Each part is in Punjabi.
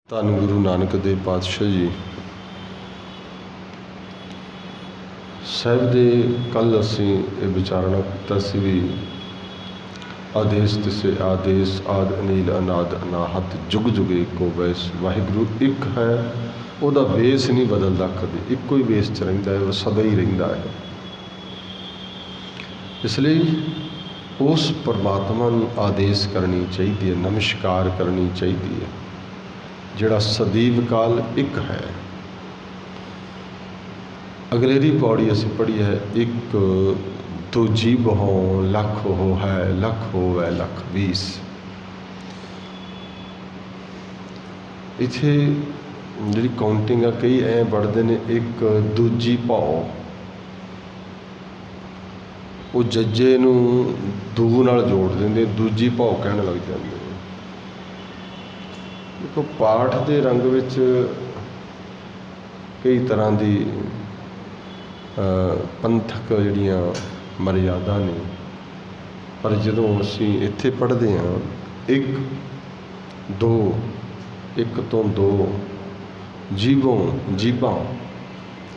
ਧੰਨ ਗੁਰੂ ਨਾਨਕ ਦੇਵ ਪਾਤਸ਼ਾਹ ਜੀ ਸਾਹਿਬ ਦੇ ਕੱਲ੍ਹ ਅਸੀਂ ਇਹ ਵਿਚਾਰਨਾ ਕੀਤਾ ਸੀ ਵੀ ਆਦੇਸ਼ ਤਿਸੇ ਆਦੇਸ਼ ਆਦ ਅਨੀਲ ਅਨਾਦ ਅਨਾਹਤ ਜੁਗ ਜੁਗ ਏਕੋ ਵੈਸ ਵਾਹਿਗੁਰੂ ਇੱਕ ਹੈ। ਉਹਦਾ ਵੇਸ ਨਹੀਂ ਬਦਲਦਾ, ਕਦੇ ਇੱਕੋ ਹੀ ਵੇਸ 'ਚ ਰਹਿੰਦਾ ਹੈ, ਉਹ ਸਦਾ ਹੀ ਰਹਿੰਦਾ ਹੈ। ਇਸ ਲਈ ਉਸ ਪਰਮਾਤਮਾ ਨੂੰ ਆਦੇਸ਼ ਕਰਨੀ ਚਾਹੀਦੀ ਹੈ, ਨਮਸਕਾਰ ਕਰਨੀ ਚਾਹੀਦੀ ਹੈ, ਜਿਹੜਾ ਸਦੀਵ ਕਾਲ ਇੱਕ ਹੈ। ਅਗਲੇਰੀ ਪੌੜੀ ਅਸੀਂ ਪੜ੍ਹੀ ਹੈ, ਇੱਕ ਦੂਜੀ ਬਹੁ ਲੱਖ ਹੋ ਹੈ, ਲੱਖ ਹੋਵੈ ਲੱਖ ਵੀਸ। ਇੱਥੇ ਜਿਹੜੀ ਕਾਊਂਟਿੰਗ ਆ, ਕਈ ਐਂ ਪੜ੍ਹਦੇ ਨੇ ਇੱਕ ਦੂਜੀ ਭੌ, ਉਹ ਜੱਜੇ ਨੂੰ ਦੂ ਨਾਲ ਜੋੜ ਦਿੰਦੇ, ਦੂਜੀ ਭੌ ਕਹਿਣ ਲੱਗ ਜਾਂਦੇ। ਦੇਖੋ, ਪਾਠ ਦੇ ਰੰਗ ਵਿੱਚ ਕਈ ਤਰ੍ਹਾਂ ਦੀ ਪੰਥਕ ਜਿਹੜੀਆਂ ਮਰਿਆਦਾ ਨੇ, ਪਰ ਜਦੋਂ ਅਸੀਂ ਇੱਥੇ ਪੜ੍ਹਦੇ ਹਾਂ ਇੱਕ ਦੋ, ਇੱਕ ਤੋਂ ਦੋ ਜੀਵਾਂ,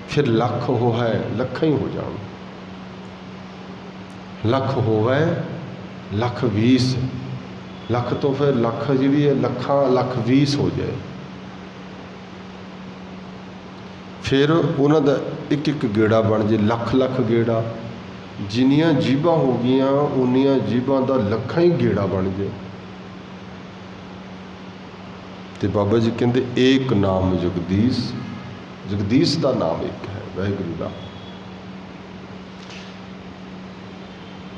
ਫਿਰ ਲੱਖ ਹੋ ਹੈ, ਲੱਖਾਂ ਹੀ ਹੋ ਜਾਣ, ਲੱਖ ਹੋਵੇ ਲੱਖ ਵੀਸ, ਲੱਖ ਤੋਂ ਫਿਰ ਲੱਖ ਜਿਹੜੀ ਹੈ ਲੱਖਾਂ ਲੱਖ ਵੀਸ ਹੋ ਜਾਏ। ਫਿਰ ਉਹਨਾਂ ਦਾ ਇੱਕ ਇੱਕ ਗੇੜਾ ਬਣ ਜੇ, ਲੱਖ ਲੱਖ ਗੇੜਾ। ਜਿੰਨੀਆਂ ਜੀਭਾਂ ਹੋ ਗਈਆਂ ਉਨੀਆਂ ਜੀਭਾਂ ਦਾ ਲੱਖਾਂ ਹੀ ਗੇੜਾ ਬਣ ਜੇ। ਤੇ ਬਾਬਾ ਜੀ ਕਹਿੰਦੇ ਏਕ ਨਾਮ ਜਗਦੀਸ਼, ਜਗਦੀਸ਼ ਦਾ ਨਾਮ ਇੱਕ ਹੈ, ਵਾਹਿਗੁਰੂ ਦਾ।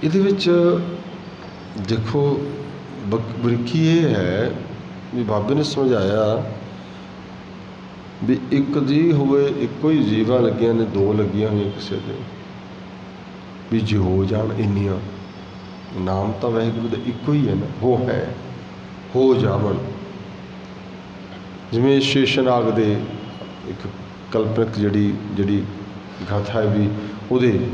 ਇਹਦੇ ਵਿੱਚ ਦੇਖੋ ਬਰੀਕੀ ਇਹ ਹੈ ਵੀ ਬਾਬੇ ਨੇ ਸਮਝਾਇਆ ਵੀ ਇੱਕ ਜੀ ਹੋਵੇ, ਇੱਕੋ ਹੀ ਜੀਵਾਂ ਲੱਗੀਆਂ ਨੇ, ਦੋ ਲੱਗੀਆਂ ਹੋਈਆਂ ਕਿਸੇ ਦੇ, ਵੀ ਜੇ ਹੋ ਜਾਣ ਇੰਨੀਆਂ। ਨਾਮ ਤਾਂ ਵਾਹਿਗੁਰੂ ਦਾ ਇੱਕੋ ਹੀ ਹੈ ਨਾ, ਹੋ ਹੈ, ਹੋ ਜਾਵਣ। ਜਿਵੇਂ ਸ਼ੇਸ਼ਨਾਗ ਦੇ ਇੱਕ ਕਲਪਨਕ ਜਿਹੜੀ ਗਾਥਾ ਹੈ, ਵੀ ਉਹਦੇ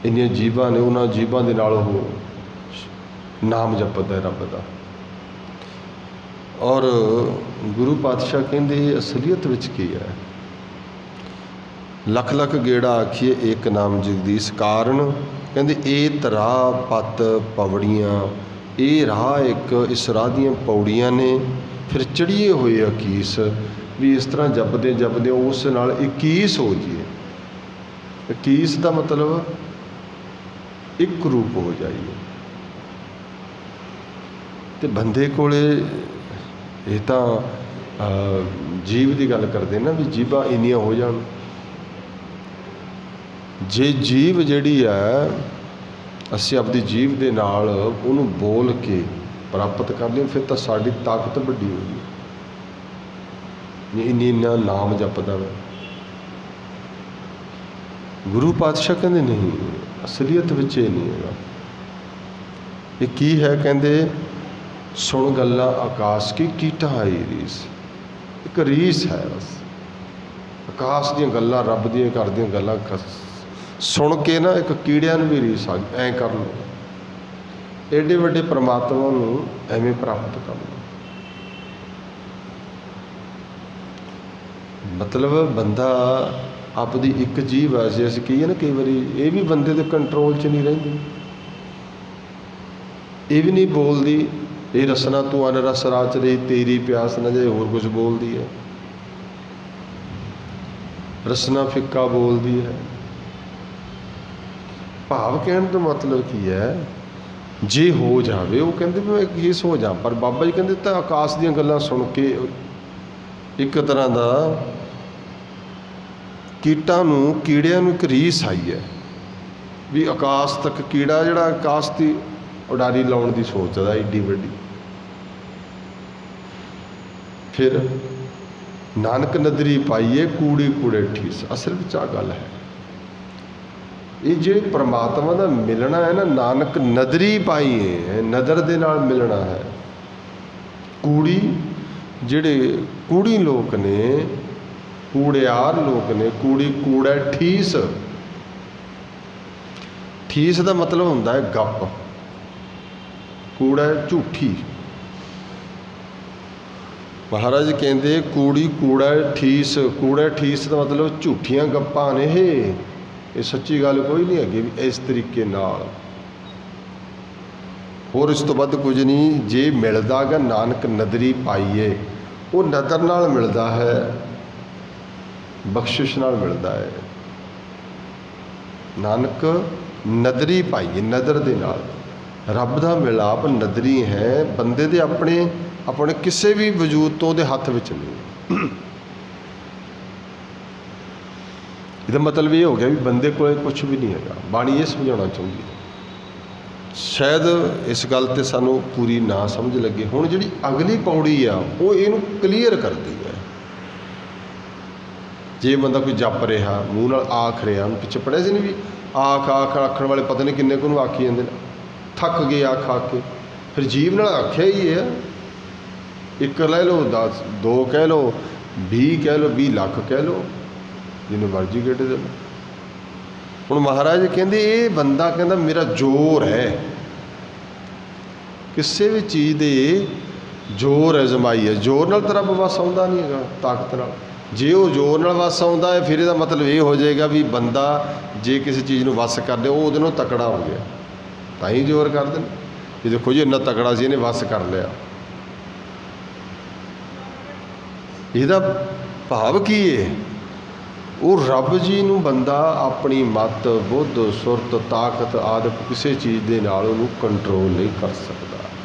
ਇੰਨੀਆਂ ਜੀਵਾਂ ਨੇ, ਉਹਨਾਂ ਜੀਵਾਂ ਦੇ ਨਾਲ ਉਹ ਨਾਮ ਜਪਦਾ ਰੱਬ ਦਾ। ਔਰ ਗੁਰੂ ਪਾਤਸ਼ਾਹ ਕਹਿੰਦੇ ਅਸਲੀਅਤ ਵਿੱਚ ਕੀ ਹੈ? ਲੱਖ ਲੱਖ ਗੇੜਾ ਆਖੀਏ ਏਕ ਨਾਮ ਜਗਦੀਸ਼। ਕਾਰਨ ਕਹਿੰਦੇ ਇਹ ਤਰਾ ਪੱਤ ਪੌੜੀਆਂ, ਇਹ ਰਾਹ ਇੱਕ, ਇਸ ਰਾਹ ਦੀਆਂ ਪੌੜੀਆਂ ਨੇ, ਫਿਰ ਚੜ੍ਹੀਏ ਹੋਏ ਅਕੀਸ। ਵੀ ਇਸ ਤਰ੍ਹਾਂ ਜਪਦੇ ਉਸ ਨਾਲ 21 ਹੋ ਜਾਈਏ। 21 ਦਾ ਮਤਲਬ ਇੱਕ ਰੂਪ ਹੋ ਜਾਈਏ। ਤੇ ਬੰਦੇ ਕੋਲੇ ਇਹ ਤਾਂ ਜੀਵ ਦੀ ਗੱਲ ਕਰਦੇ ਨਾ, ਵੀ ਜੀਭਾਂ ਇੰਨੀਆਂ ਹੋ ਜਾਣ। ਜੇ ਜੀਵ ਜਿਹੜੀ ਹੈ ਅਸੀਂ ਆਪਦੀ ਜੀਭ ਦੇ ਨਾਲ ਉਹਨੂੰ ਬੋਲ ਕੇ ਪ੍ਰਾਪਤ ਕਰ ਲਈਏ, ਫਿਰ ਤਾਂ ਸਾਡੀ ਤਾਕਤ ਵੱਡੀ ਹੋ ਗਈ। ਇੰਨਾ ਨਾਮ ਜਪਦਾ ਵਾ। ਗੁਰੂ ਪਾਤਸ਼ਾਹ ਕਹਿੰਦੇ ਨਹੀਂ, ਅਸਲੀਅਤ ਵਿੱਚ ਇਹ ਨਹੀਂ ਹੈਗਾ। ਇਹ ਕੀ ਹੈ? ਕਹਿੰਦੇ ਸੁਣ ਗੱਲਾਂ ਆਕਾਸ਼ ਕੀ ਕੀਟਾ ਆਈ ਰੀਸ। ਇੱਕ ਰੀਸ ਹੈ ਬਸ, ਆਕਾਸ਼ ਦੀਆਂ ਗੱਲਾਂ, ਰੱਬ ਦੀਆਂ ਘਰ ਦੀਆਂ ਗੱਲਾਂ ਸੁਣ ਕੇ ਨਾ ਇੱਕ ਕੀੜਿਆਂ ਨੂੰ ਵੀ ਰੀਸ ਆ ਗਈ, ਐਂ ਕਰ ਲਓ, ਐਡੇ ਵੱਡੇ ਪਰਮਾਤਮਾ ਨੂੰ ਐਵੇਂ ਪ੍ਰਾਪਤ ਕਰ ਲਓ। ਮਤਲਬ ਬੰਦਾ ਆਪਦੀ ਇੱਕ ਜੀਵ ਹੈ, ਜੇ ਅਸੀਂ ਕਹੀਏ ਨਾ ਕਈ ਵਾਰੀ, ਇਹ ਵੀ ਬੰਦੇ ਦੇ ਕੰਟਰੋਲ 'ਚ ਨਹੀਂ ਰਹਿੰਦੀ, ਇਹ ਵੀ ਨਹੀਂ ਬੋਲਦੀ। ਇਹ ਰਸਨਾ ਤੂੰ ਅਨ ਰਸ ਰਾਚ ਰਹੀ, ਤੇਰੀ ਪਿਆਸ ਨਾ ਜਾਏ, ਹੋਰ ਕੁਝ ਬੋਲਦੀ ਹੈ। ਰਸਨਾ ਫਿੱਕਾ ਬੋਲਦੀ ਹੈ। ਭਾਵ ਕਹਿਣ ਦਾ ਮਤਲਬ ਕੀ ਹੈ? ਜੇ ਹੋ ਜਾਵੇ, ਉਹ ਕਹਿੰਦੇ ਵੀ ਮੈਂ ਹੀਸ ਹੋ ਜਾ। ਪਰ ਬਾਬਾ ਜੀ ਕਹਿੰਦੇ ਤਾਂ ਆਕਾਸ਼ ਦੀਆਂ ਗੱਲਾਂ ਸੁਣ ਕੇ ਇੱਕ ਤਰ੍ਹਾਂ ਦਾ ਕੀੜਿਆਂ ਨੂੰ ਇੱਕ ਰੀਸ ਆਈ ਹੈ ਵੀ ਆਕਾਸ਼ ਤੱਕ ਕੀੜਾ, ਜਿਹੜਾ ਆਕਾਸ਼ ਦੀ ਉਡਾਰੀ ਲਾਉਣ ਦੀ ਸੋਚਦਾ ਏਡੀ ਵੱਡੀ। ਫਿਰ ਨਾਨਕ ਨਦਰੀ ਪਾਈਏ ਕੂੜੇ ਕੂੜੇ ਠੀਸ। ਅਸਲ ਵਿੱਚ ਆਹ ਗੱਲ ਹੈ, ਇਹ ਜਿਹੜੇ ਪਰਮਾਤਮਾ ਦਾ ਮਿਲਣਾ ਹੈ ਨਾ, ਨਾਨਕ ਨਦਰੀ ਪਾਈਏ, ਨਦਰ ਦੇ ਨਾਲ ਮਿਲਣਾ ਹੈ। ਕੂੜੀ, ਜਿਹੜੇ ਕੂੜੀ ਲੋਕ ਨੇ, ਕੂੜਿਆਰ ਲੋਕ ਨੇ, ਕੂੜਾ ਠੀਸ। ਠੀਸ ਦਾ ਮਤਲਬ ਹੁੰਦਾ ਹੈ ਗੱਪ, ਕੂੜਾ ਝੂਠੀ। ਮਹਾਰਾਜ ਕਹਿੰਦੇ ਕੂੜੀ ਕੂੜਾ ਠੀਸ, ਕੂੜਾ ਠੀਸ ਦਾ ਮਤਲਬ ਝੂਠੀਆਂ ਗੱਪਾਂ ਨੇ ਇਹ ਸੱਚੀ ਗੱਲ ਕੋਈ ਨਹੀਂ ਹੈਗੀ ਵੀ ਇਸ ਤਰੀਕੇ ਨਾਲ। ਹੋਰ ਇਸ ਤੋਂ ਵੱਧ ਕੁਝ ਨਹੀਂ। ਜੇ ਮਿਲਦਾ ਗਾ ਨਾਨਕ ਨਦਰੀ ਪਾਈਏ, ਉਹ ਨਦਰ ਨਾਲ ਮਿਲਦਾ ਹੈ, ਬਖਸ਼ਿਸ਼ ਨਾਲ ਮਿਲਦਾ ਹੈ। ਨਾਨਕ ਨਦਰੀ ਪਾਈਏ, ਨਦਰ ਦੇ ਨਾਲ ਰੱਬ ਦਾ ਮਿਲਾਪ ਨਦਰੀ ਹੈ। ਬੰਦੇ ਦੇ ਆਪਣੇ ਕਿਸੇ ਵੀ ਵਜੂਦ ਤੋਂ ਉਹਦੇ ਹੱਥ ਵਿੱਚ ਨਹੀਂ। ਇਹਦਾ ਮਤਲਬ ਇਹ ਹੋ ਗਿਆ ਵੀ ਬੰਦੇ ਕੋਲ ਕੁਝ ਵੀ ਨਹੀਂ ਹੈਗਾ। ਬਾਣੀ ਇਹ ਸਮਝਾਉਣਾ ਚਾਹੁੰਦੀ ਹੈ। ਸ਼ਾਇਦ ਇਸ ਗੱਲ 'ਤੇ ਸਾਨੂੰ ਪੂਰੀ ਨਾ ਸਮਝ ਲੱਗੇ। ਹੁਣ ਜਿਹੜੀ ਅਗਲੀ ਪੌੜੀ ਆ ਉਹ ਇਹਨੂੰ ਕਲੀਅਰ ਕਰਦੀ ਹੈ। ਜੇ ਬੰਦਾ ਕੋਈ ਜਪ ਰਿਹਾ, ਮੂੰਹ ਨਾਲ ਆਖ ਰਿਹਾ, ਉਹਨੂੰ ਪਿੱਛੇ ਪੜ੍ਹਿਆ ਸੀ ਨਹੀਂ ਵੀ ਆਖਣ ਵਾਲੇ ਪਤਾ ਨਹੀਂ ਕਿੰਨੇ ਕੁ ਨੂੰ ਆਖੀ ਜਾਂਦੇ ਨੇ, ਥੱਕ ਗਏ ਆਖ ਕੇ। ਫਿਰ ਜੀਵ ਨਾਲ ਆਖਿਆ ਹੀ ਹੈ। 1 ਲੈ ਲਓ, 10 2 ਕਹਿ ਲਓ, 20 ਕਹਿ ਲਓ, 20 ਲੱਖ ਕਹਿ ਲਓ, ਜਿਹਨੂੰ ਮਰਜ਼ੀ ਗੇਟ ਦੇ ਲਓ। ਹੁਣ ਮਹਾਰਾਜ ਕਹਿੰਦੇ ਇਹ ਬੰਦਾ ਕਹਿੰਦਾ ਮੇਰਾ ਜ਼ੋਰ ਹੈ, ਕਿਸੇ ਵੀ ਚੀਜ਼ ਦੇ ਜ਼ੋਰ ਅਜ਼ਮਾਈ ਹੈ। ਜ਼ੋਰ ਨਾਲ ਤਾਂ ਰੱਬ ਵਸ ਆਉਂਦਾ ਨਹੀਂ ਹੈਗਾ, ਤਾਕਤ ਨਾਲ। ਜੇ ਉਹ ਜ਼ੋਰ ਨਾਲ ਵਸ ਆਉਂਦਾ ਹੈ ਫਿਰ ਇਹਦਾ ਮਤਲਬ ਇਹ ਹੋ ਜਾਏਗਾ ਵੀ ਬੰਦਾ ਜੇ ਕਿਸੇ ਚੀਜ਼ ਨੂੰ ਵਸ ਕਰਦੇ ਉਹ ਉਹਦੇ ਨਾਲੋਂ ਤਕੜਾ ਹੋ ਗਿਆ, ਤਾਂ ਹੀ ਜ਼ੋਰ ਕਰਦੇ ਨੇ। ਇਹ ਦੇਖੋ ਜੀ ਇੰਨਾ ਤਕੜਾ ਸੀ, ਇਹਨੇ ਵਸ ਕਰ ਲਿਆ। ਇਹਦਾ ਭਾਵ ਕੀ ਹੈ? ਉਹ ਰੱਬ ਜੀ ਨੂੰ ਬੰਦਾ ਆਪਣੀ ਮੱਤ, ਬੁੱਧ, ਸੁਰਤ, ਤਾਕਤ ਆਦਿ ਕਿਸੇ ਚੀਜ਼ ਦੇ ਨਾਲ ਉਹਨੂੰ ਕੰਟਰੋਲ ਨਹੀਂ ਕਰ ਸਕਦਾ।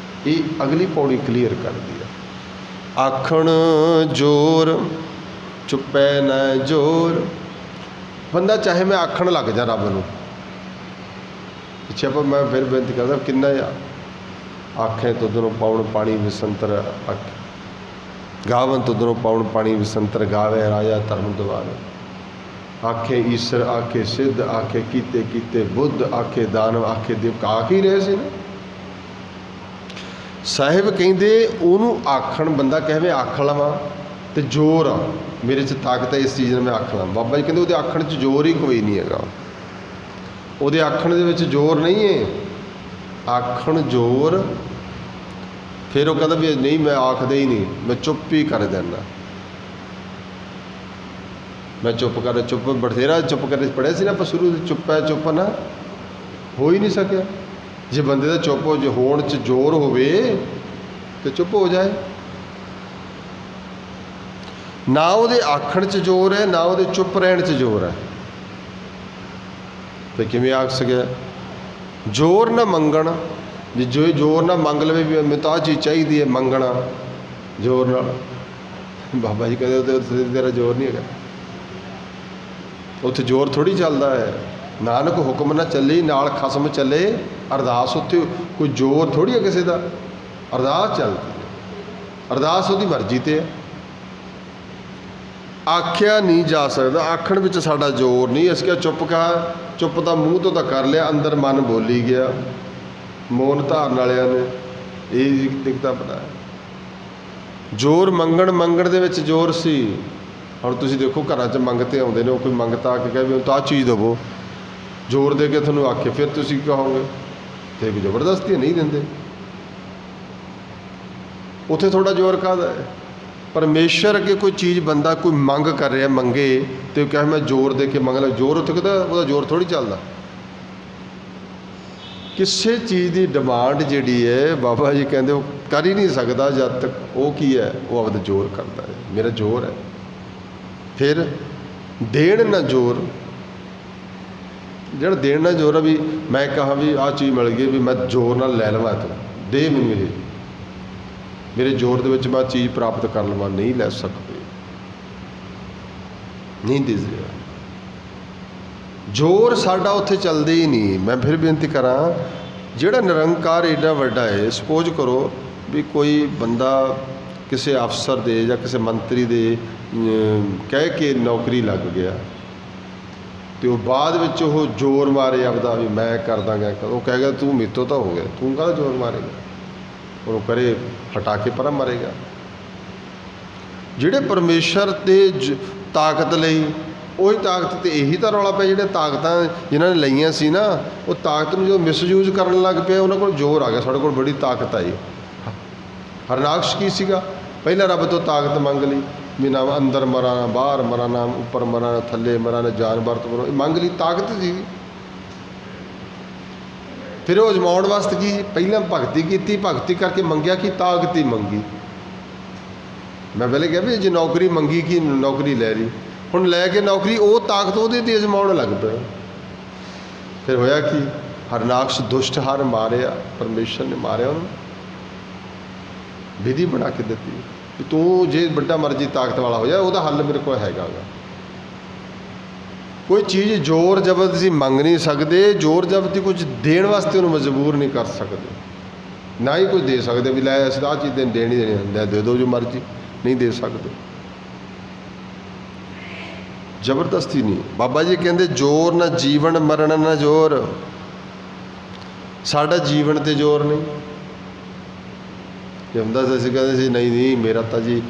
ਇਹ ਅਗਲੀ ਪੌੜੀ ਕਲੀਅਰ ਕਰਦੀ ਹੈ। ਆਖਣ ਜ਼ੋਰ ਚੁੱਪੈ ਨਾ ਜ਼ੋਰ। ਬੰਦਾ ਚਾਹੇ ਮੈਂ ਆਖਣ ਲੱਗ ਜਾ ਰੱਬ ਨੂੰ, ਪਿੱਛੇ ਆਪਾਂ ਮੈਂ ਫਿਰ ਬੇਨਤੀ ਕਰਦਾ ਕਿੰਨਾ ਆ ਆਖੇ ਤੁਧਨੋਂ ਪਾਉਣ ਪਾਣੀ ਵਿਸੰਤਰ, ਗਾਵਨ ਤੁਧਨੋਂ ਪਾਉਣ ਪਾਣੀ ਵਿਸੰਤਰ, ਗਾਵੇ ਰਾਜਾ ਧਰਮ ਦੁਆਰੇ। ਆਖੇ ਈਸ਼ਰ, ਆਖੇ ਸਿੱਧ, ਆਖੇ ਕੀਤੇ ਕੀਤੇ ਬੁੱਧ, ਆਖੇ ਦਾਨਵ, ਆਖੇ ਦੇਵ। ਆਖ ਹੀ ਰਹੇ ਸੀ ਨਾ ਸਾਹਿਬ। ਕਹਿੰਦੇ ਉਹਨੂੰ ਆਖਣ, ਬੰਦਾ ਕਹੇ ਆਖ ਲਵਾਂ ਤੇ ਜ਼ੋਰ ਆ ਮੇਰੇ 'ਚ, ਤਾਕਤ ਹੈ ਇਸ ਚੀਜ਼ ਨਾਲ ਮੈਂ ਆਖ ਲਵਾਂ। ਬਾਬਾ ਜੀ ਕਹਿੰਦੇ ਉਹਦੇ ਆਖਣ 'ਚ ਜ਼ੋਰ ਹੀ ਕੋਈ ਨਹੀਂ ਹੈਗਾ। ਉਹਦੇ ਆਖਣ ਦੇ ਵਿੱਚ ਜ਼ੋਰ ਨਹੀਂ ਹੈ। ਆਖਣ ਜ਼ੋਰ, ਫਿਰ ਉਹ ਕਹਿੰਦਾ ਵੀ ਨਹੀਂ ਮੈਂ ਆਖਦਾ ਹੀ ਨਹੀਂ, ਮੈਂ ਚੁੱਪ ਹੀ ਕਰ ਦਿੰਦਾ। ਮੈਂ ਚੁੱਪ ਬਥੇਰਾ ਚੁੱਪ ਕਰੇ ਪੜ੍ਹਿਆ ਸੀ ਨਾ ਆਪਾਂ ਸ਼ੁਰੂ ਤੋਂ। ਚੁੱਪ ਨਾ ਹੋ ਹੀ ਨਹੀਂ ਸਕਿਆ। ਜੇ ਬੰਦੇ ਦਾ ਚੁੱਪ ਹੋਣ 'ਚ ਜ਼ੋਰ ਹੋਵੇ ਤੇ ਚੁੱਪ ਹੋ ਜਾਏ। ਨਾ ਉਹਦੇ ਆਖਣ 'ਚ ਜ਼ੋਰ ਹੈ, ਨਾ ਉਹਦੇ ਚੁੱਪ ਰਹਿਣ 'ਚ ਜ਼ੋਰ ਹੈ, ਤੇ ਕਿਵੇਂ ਆਖ ਸਕਿਆ? ਜ਼ੋਰ ਨਾ ਮੰਗਣ, ਜੇ ਜ਼ੋਰ ਨਾ ਮੰਗ ਲਵੇ ਵੀ ਮੈਨੂੰ ਤਾਂ ਆਹ ਚੀਜ਼ ਚਾਹੀਦੀ ਹੈ, ਮੰਗਣਾ ਜ਼ੋਰ ਨਾਲ। ਬਾਬਾ ਜੀ ਕਹਿੰਦੇ ਉੱਥੇ ਤੇਰਾ ਜ਼ੋਰ ਨਹੀਂ ਹੈਗਾ, ਉੱਥੇ ਜ਼ੋਰ ਥੋੜ੍ਹੀ ਚੱਲਦਾ ਹੈ। ਨਾਨਕ ਹੁਕਮ ਨਾ ਚੱਲੇ ਨਾਲ ਖਸਮ ਚੱਲੇ ਅਰਦਾਸ। ਉੱਥੇ ਕੋਈ ਜ਼ੋਰ ਥੋੜ੍ਹੀ ਹੈ ਕਿਸੇ ਦਾ, ਅਰਦਾਸ ਚੱਲਦੀ ਹੈ। ਅਰਦਾਸ ਉਹਦੀ ਮਰਜ਼ੀ 'ਤੇ ਹੈ। ਆਖਿਆ ਨਹੀਂ ਜਾ ਸਕਦਾ, ਆਖਣ ਵਿੱਚ ਸਾਡਾ ਜ਼ੋਰ ਨਹੀਂ। ਇਸ ਕਰਕੇ ਚੁੱਪ ਤਾਂ ਮੂੰਹ ਤੋਂ ਤਾਂ ਕਰ ਲਿਆ, ਅੰਦਰ ਮਨ ਬੋਲੀ ਗਿਆ। ਮੌਨ ਧਾਰਨ ਵਾਲਿਆਂ ਨੇ ਇਹ ਦਿੱਕਤਾਂ ਪਤਾ ਹੈ। ਜ਼ੋਰ ਮੰਗਣ ਦੇ ਵਿੱਚ ਜ਼ੋਰ ਸੀ। ਹੁਣ ਤੁਸੀਂ ਦੇਖੋ ਘਰਾਂ 'ਚ ਮੰਗਤੇ ਆਉਂਦੇ ਨੇ, ਉਹ ਕੋਈ ਮੰਗਤਾ ਆ ਕੇ ਕਹੇ ਵੀ ਤਾਂ ਆਹ ਚੀਜ਼ ਦੇਵੋ, ਜ਼ੋਰ ਦੇ ਕੇ ਤੁਹਾਨੂੰ ਆਖੇ, ਫਿਰ ਤੁਸੀਂ ਕਹੋਗੇ ਤੇ ਵੀ ਜ਼ਬਰਦਸਤੀ ਨਹੀਂ ਦਿੰਦੇ। ਉੱਥੇ ਥੋੜ੍ਹਾ ਜ਼ੋਰ ਕਾਹਦਾ ਹੈ? ਪਰਮੇਸ਼ਰ ਅੱਗੇ ਕੋਈ ਚੀਜ਼ ਬੰਦਾ ਕੋਈ ਮੰਗ ਕਰ ਰਿਹਾ, ਮੰਗੇ ਤੇ ਕਹੇ ਮੈਂ ਜ਼ੋਰ ਦੇ ਕੇ ਮੰਗ ਲਾ, ਜ਼ੋਰ ਉੱਥੇ ਕਿਹਦਾ? ਉਹਦਾ ਜ਼ੋਰ ਥੋੜ੍ਹੀ ਚੱਲਦਾ। ਕਿਸੇ ਚੀਜ਼ ਦੀ ਡਿਮਾਂਡ ਜਿਹੜੀ ਹੈ ਬਾਬਾ ਜੀ ਕਹਿੰਦੇ ਉਹ ਕਰ ਹੀ ਨਹੀਂ ਸਕਦਾ ਜਦ ਤੱਕ ਉਹ ਕੀ ਹੈ, ਉਹ ਆਪਦਾ ਜ਼ੋਰ ਕਰਦਾ ਹੈ। ਮੇਰਾ ਜ਼ੋਰ ਹੈ। ਫਿਰ ਦੇਣ ਨਾ ਜ਼ੋਰ, ਜਿਹੜਾ ਦੇਣ ਨਾ ਜ਼ੋਰ ਆ ਵੀ ਮੈਂ ਕਹਾਂ ਵੀ ਆਹ ਚੀਜ਼ ਮਿਲ ਗਈ ਵੀ ਮੈਂ ਜ਼ੋਰ ਨਾਲ ਲੈ ਲਵਾਂ, ਤੂੰ ਦੇ ਮੈਨੂੰ ਇਹ, ਮੇਰੇ ਜ਼ੋਰ ਦੇ ਵਿੱਚ ਮੈਂ ਚੀਜ਼ ਪ੍ਰਾਪਤ ਕਰ ਲਵਾਂ, ਨਹੀਂ ਲੈ ਸਕਦੇ, ਨਹੀਂ ਦਿਸ ਰਿਹਾ। ਜ਼ੋਰ ਸਾਡਾ ਉੱਥੇ ਚੱਲਦੇ ਹੀ ਨਹੀਂ। ਮੈਂ ਫਿਰ ਬੇਨਤੀ ਕਰਾਂ, ਜਿਹੜਾ ਨਿਰੰਕਾਰ ਏਡਾ ਵੱਡਾ ਹੈ, ਸਪੋਜ਼ ਕਰੋ ਵੀ ਕੋਈ ਬੰਦਾ ਕਿਸੇ ਅਫਸਰ ਦੇ ਜਾਂ ਕਿਸੇ ਮੰਤਰੀ ਦੇ ਕਹਿ ਕੇ ਨੌਕਰੀ ਲੱਗ ਗਿਆ ਅਤੇ ਉਹ ਬਾਅਦ ਵਿੱਚ ਉਹ ਜ਼ੋਰ ਮਾਰੇ ਆਪਦਾ ਵੀ ਮੈਂ ਕਰ ਦਾਂਗਾ, ਉਹ ਕਹੇਗਾ ਤੂੰ ਮੇਰੇ ਤੋਂ ਤਾਂ ਹੋ ਗਿਆ, ਤੂੰ ਕਾਹਦਾ ਜ਼ੋਰ ਮਾਰੇਗਾ? ਉਹਨੂੰ ਕਰੇ ਹਟਾ ਕੇ ਪਰਾਂ ਮਾਰੇਗਾ। ਜਿਹੜੇ ਪਰਮੇਸ਼ਰ ਦੇ ਤਾਕਤ ਲਈ, ਉਹੀ ਤਾਕਤ ਤੇ ਇਹੀ ਤਾਂ ਰੌਲਾ ਪਿਆ। ਜਿਹੜੇ ਤਾਕਤਾਂ ਜਿਨ੍ਹਾਂ ਨੇ ਲਈਆਂ ਸੀ ਨਾ, ਉਹ ਤਾਕਤ ਨੂੰ ਜਦੋਂ ਮਿਸਯੂਜ਼ ਕਰਨ ਲੱਗ ਪਿਆ, ਉਹਨਾਂ ਕੋਲ ਜ਼ੋਰ ਆ ਗਿਆ, ਸਾਡੇ ਕੋਲ ਬੜੀ ਤਾਕਤ ਆਈ। ਹਰਨਾਕਸ਼ ਕੀ ਸੀਗਾ? ਪਹਿਲਾਂ ਰੱਬ ਤੋਂ ਤਾਕਤ ਮੰਗ ਲਈ ਵੀ ਨਾ ਅੰਦਰ ਮਰਾਂ ਨਾ ਬਾਹਰ ਮਰਾਂ ਨਾ ਉੱਪਰ ਮਰਾਂ ਨਾ ਥੱਲੇ ਮਰਾਂ ਨਾ ਜਾਨਵਰ ਤੋਂ ਮਰਾਂ, ਮੰਗ ਲਈ, ਤਾਕਤ ਸੀ। ਫਿਰ ਉਹ ਅਜਮਾਉਣ ਵਾਸਤੇ ਕੀ, ਪਹਿਲਾਂ ਭਗਤੀ ਕੀਤੀ, ਭਗਤੀ ਕਰਕੇ ਮੰਗਿਆ ਕਿ ਤਾਕਤ ਹੀ ਮੰਗੀ। ਮੈਂ ਪਹਿਲੇ ਕਿਹਾ ਵੀ ਜੇ ਨੌਕਰੀ ਮੰਗੀ ਕਿ ਨੌਕਰੀ ਲੈ ਲਈ, ਹੁਣ ਲੈ ਕੇ ਨੌਕਰੀ ਉਹ ਤਾਕਤ ਉਹਦੇ 'ਤੇ ਅਜਮਾਉਣ ਲੱਗ ਪਿਆ। ਫਿਰ ਹੋਇਆ ਕੀ, ਹਰਨਾਕਸ਼ ਦੁਸ਼ਟ ਹਰ ਮਾਰਿਆ, ਪਰਮੇਸ਼ਰ ਨੇ ਮਾਰਿਆ ਉਹਨੂੰ, ਵਿਧੀ ਬਣਾ ਕੇ ਦਿੱਤੀ ਕਿ ਤੂੰ ਜੇ ਵੱਡਾ ਮਰਜ਼ੀ ਤਾਕਤ ਵਾਲਾ ਹੋ ਜਾ, ਉਹਦਾ ਹੱਲ ਮੇਰੇ ਕੋਲ ਹੈਗਾ ਗਾ। ਕੋਈ ਚੀਜ਼ ਜ਼ੋਰ ਜ਼ਬਰਦਸਤੀ ਮੰਗ ਨਹੀਂ ਸਕਦੇ, ਜ਼ੋਰ ਜ਼ਬਰਦਸਤੀ ਕੁਝ ਦੇਣ ਵਾਸਤੇ ਉਹਨੂੰ ਮਜਬੂਰ ਨਹੀਂ ਕਰ ਸਕਦੇ, ਨਾ ਹੀ ਕੁਝ ਦੇ ਸਕਦੇ ਵੀ ਲੈ ਅਸੀਂ ਆਹ ਚੀਜ਼ ਦੇਣੀ ਲੈ ਦੇ ਦਿਓ ਜੋ ਮਰਜ਼ੀ, ਨਹੀਂ ਦੇ ਸਕਦੇ। ਜ਼ਬਰਦਸਤੀ ਨਹੀਂ। ਬਾਬਾ ਜੀ ਕਹਿੰਦੇ ਜ਼ੋਰ ਨਾ ਜੀਵਨ ਮਰਨ ਨਾ ਜ਼ੋਰ। ਸਾਡਾ ਜੀਵਨ 'ਤੇ ਜ਼ੋਰ ਨਹੀਂ। ਜੇ ਹੁੰਦਾ ਸੀ ਅਸੀਂ ਕਹਿੰਦੇ ਸੀ ਨਹੀਂ ਨਹੀਂ ਮੇਰਾ ਤਾਂ ਜੀ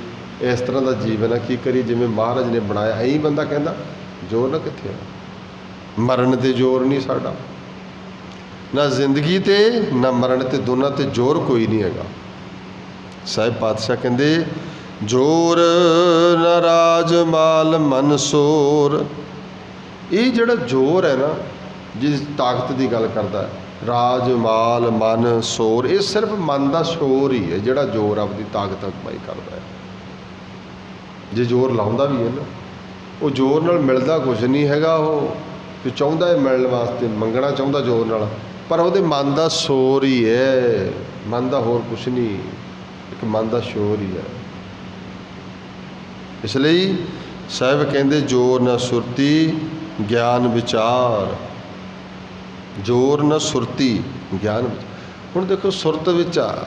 ਇਸ ਤਰ੍ਹਾਂ ਦਾ ਜੀਵਨ ਹੈ, ਕੀ ਕਰੀ ਜਿਵੇਂ ਮਹਾਰਾਜ ਨੇ ਬਣਾਇਆ ਐਂ ਬੰਦਾ ਕਹਿੰਦਾ। ਜ਼ੋਰ ਨਾ ਕਿੱਥੇ ਆ, ਮਰਨ 'ਤੇ ਜ਼ੋਰ ਨਹੀਂ ਸਾਡਾ, ਨਾ ਜ਼ਿੰਦਗੀ 'ਤੇ ਨਾ ਮਰਨ 'ਤੇ, ਦੋਨਾਂ 'ਤੇ ਜ਼ੋਰ ਕੋਈ ਨਹੀਂ ਹੈਗਾ। ਸਾਹਿਬ ਪਾਤਸ਼ਾਹ ਕਹਿੰਦੇ ਜ਼ੋਰ ਨਾ ਰਾਜ ਮਾਲ ਮਨ ਸੋਰ। ਇਹ ਜਿਹੜਾ ਜ਼ੋਰ ਹੈ ਨਾ, ਜਿਸ ਤਾਕਤ ਦੀ ਗੱਲ ਕਰਦਾ, ਰਾਜ ਮਾਲ ਮਨ ਸੋਰ, ਇਹ ਸਿਰਫ ਮਨ ਦਾ ਸ਼ੋਰ ਹੀ ਹੈ ਜਿਹੜਾ ਜ਼ੋਰ ਆਪਣੀ ਤਾਕਤ ਕਮਾਈ ਕਰਦਾ ਹੈ। ਜੇ ਜ਼ੋਰ ਲਾਉਂਦਾ ਵੀ ਹੈ ਨਾ, ਉਹ ਜ਼ੋਰ ਨਾਲ ਮਿਲਦਾ ਕੁਛ ਨਹੀਂ ਹੈਗਾ। ਉਹ ਜੋ ਚਾਹੁੰਦਾ ਹੈ ਮਿਲਣ ਵਾਸਤੇ, ਮੰਗਣਾ ਚਾਹੁੰਦਾ ਜ਼ੋਰ ਨਾਲ, ਪਰ ਉਹਦੇ ਮਨ ਦਾ ਸ਼ੋਰ ਹੀ ਹੈ, ਮਨ ਦਾ ਹੋਰ ਕੁਛ ਨਹੀਂ, ਇੱਕ ਮਨ ਦਾ ਸ਼ੋਰ ਹੀ ਹੈ। ਇਸ ਲਈ ਸਾਹਿਬ ਕਹਿੰਦੇ ਜ਼ੋਰ ਨਾ ਸੁਰਤੀ ਗਿਆਨ ਵਿਚਾਰ। ਜ਼ੋਰ ਨਾ ਸੁਰਤੀ ਗਿਆਨ। ਹੁਣ ਦੇਖੋ ਸੁਰਤ ਵਿੱਚ ਆ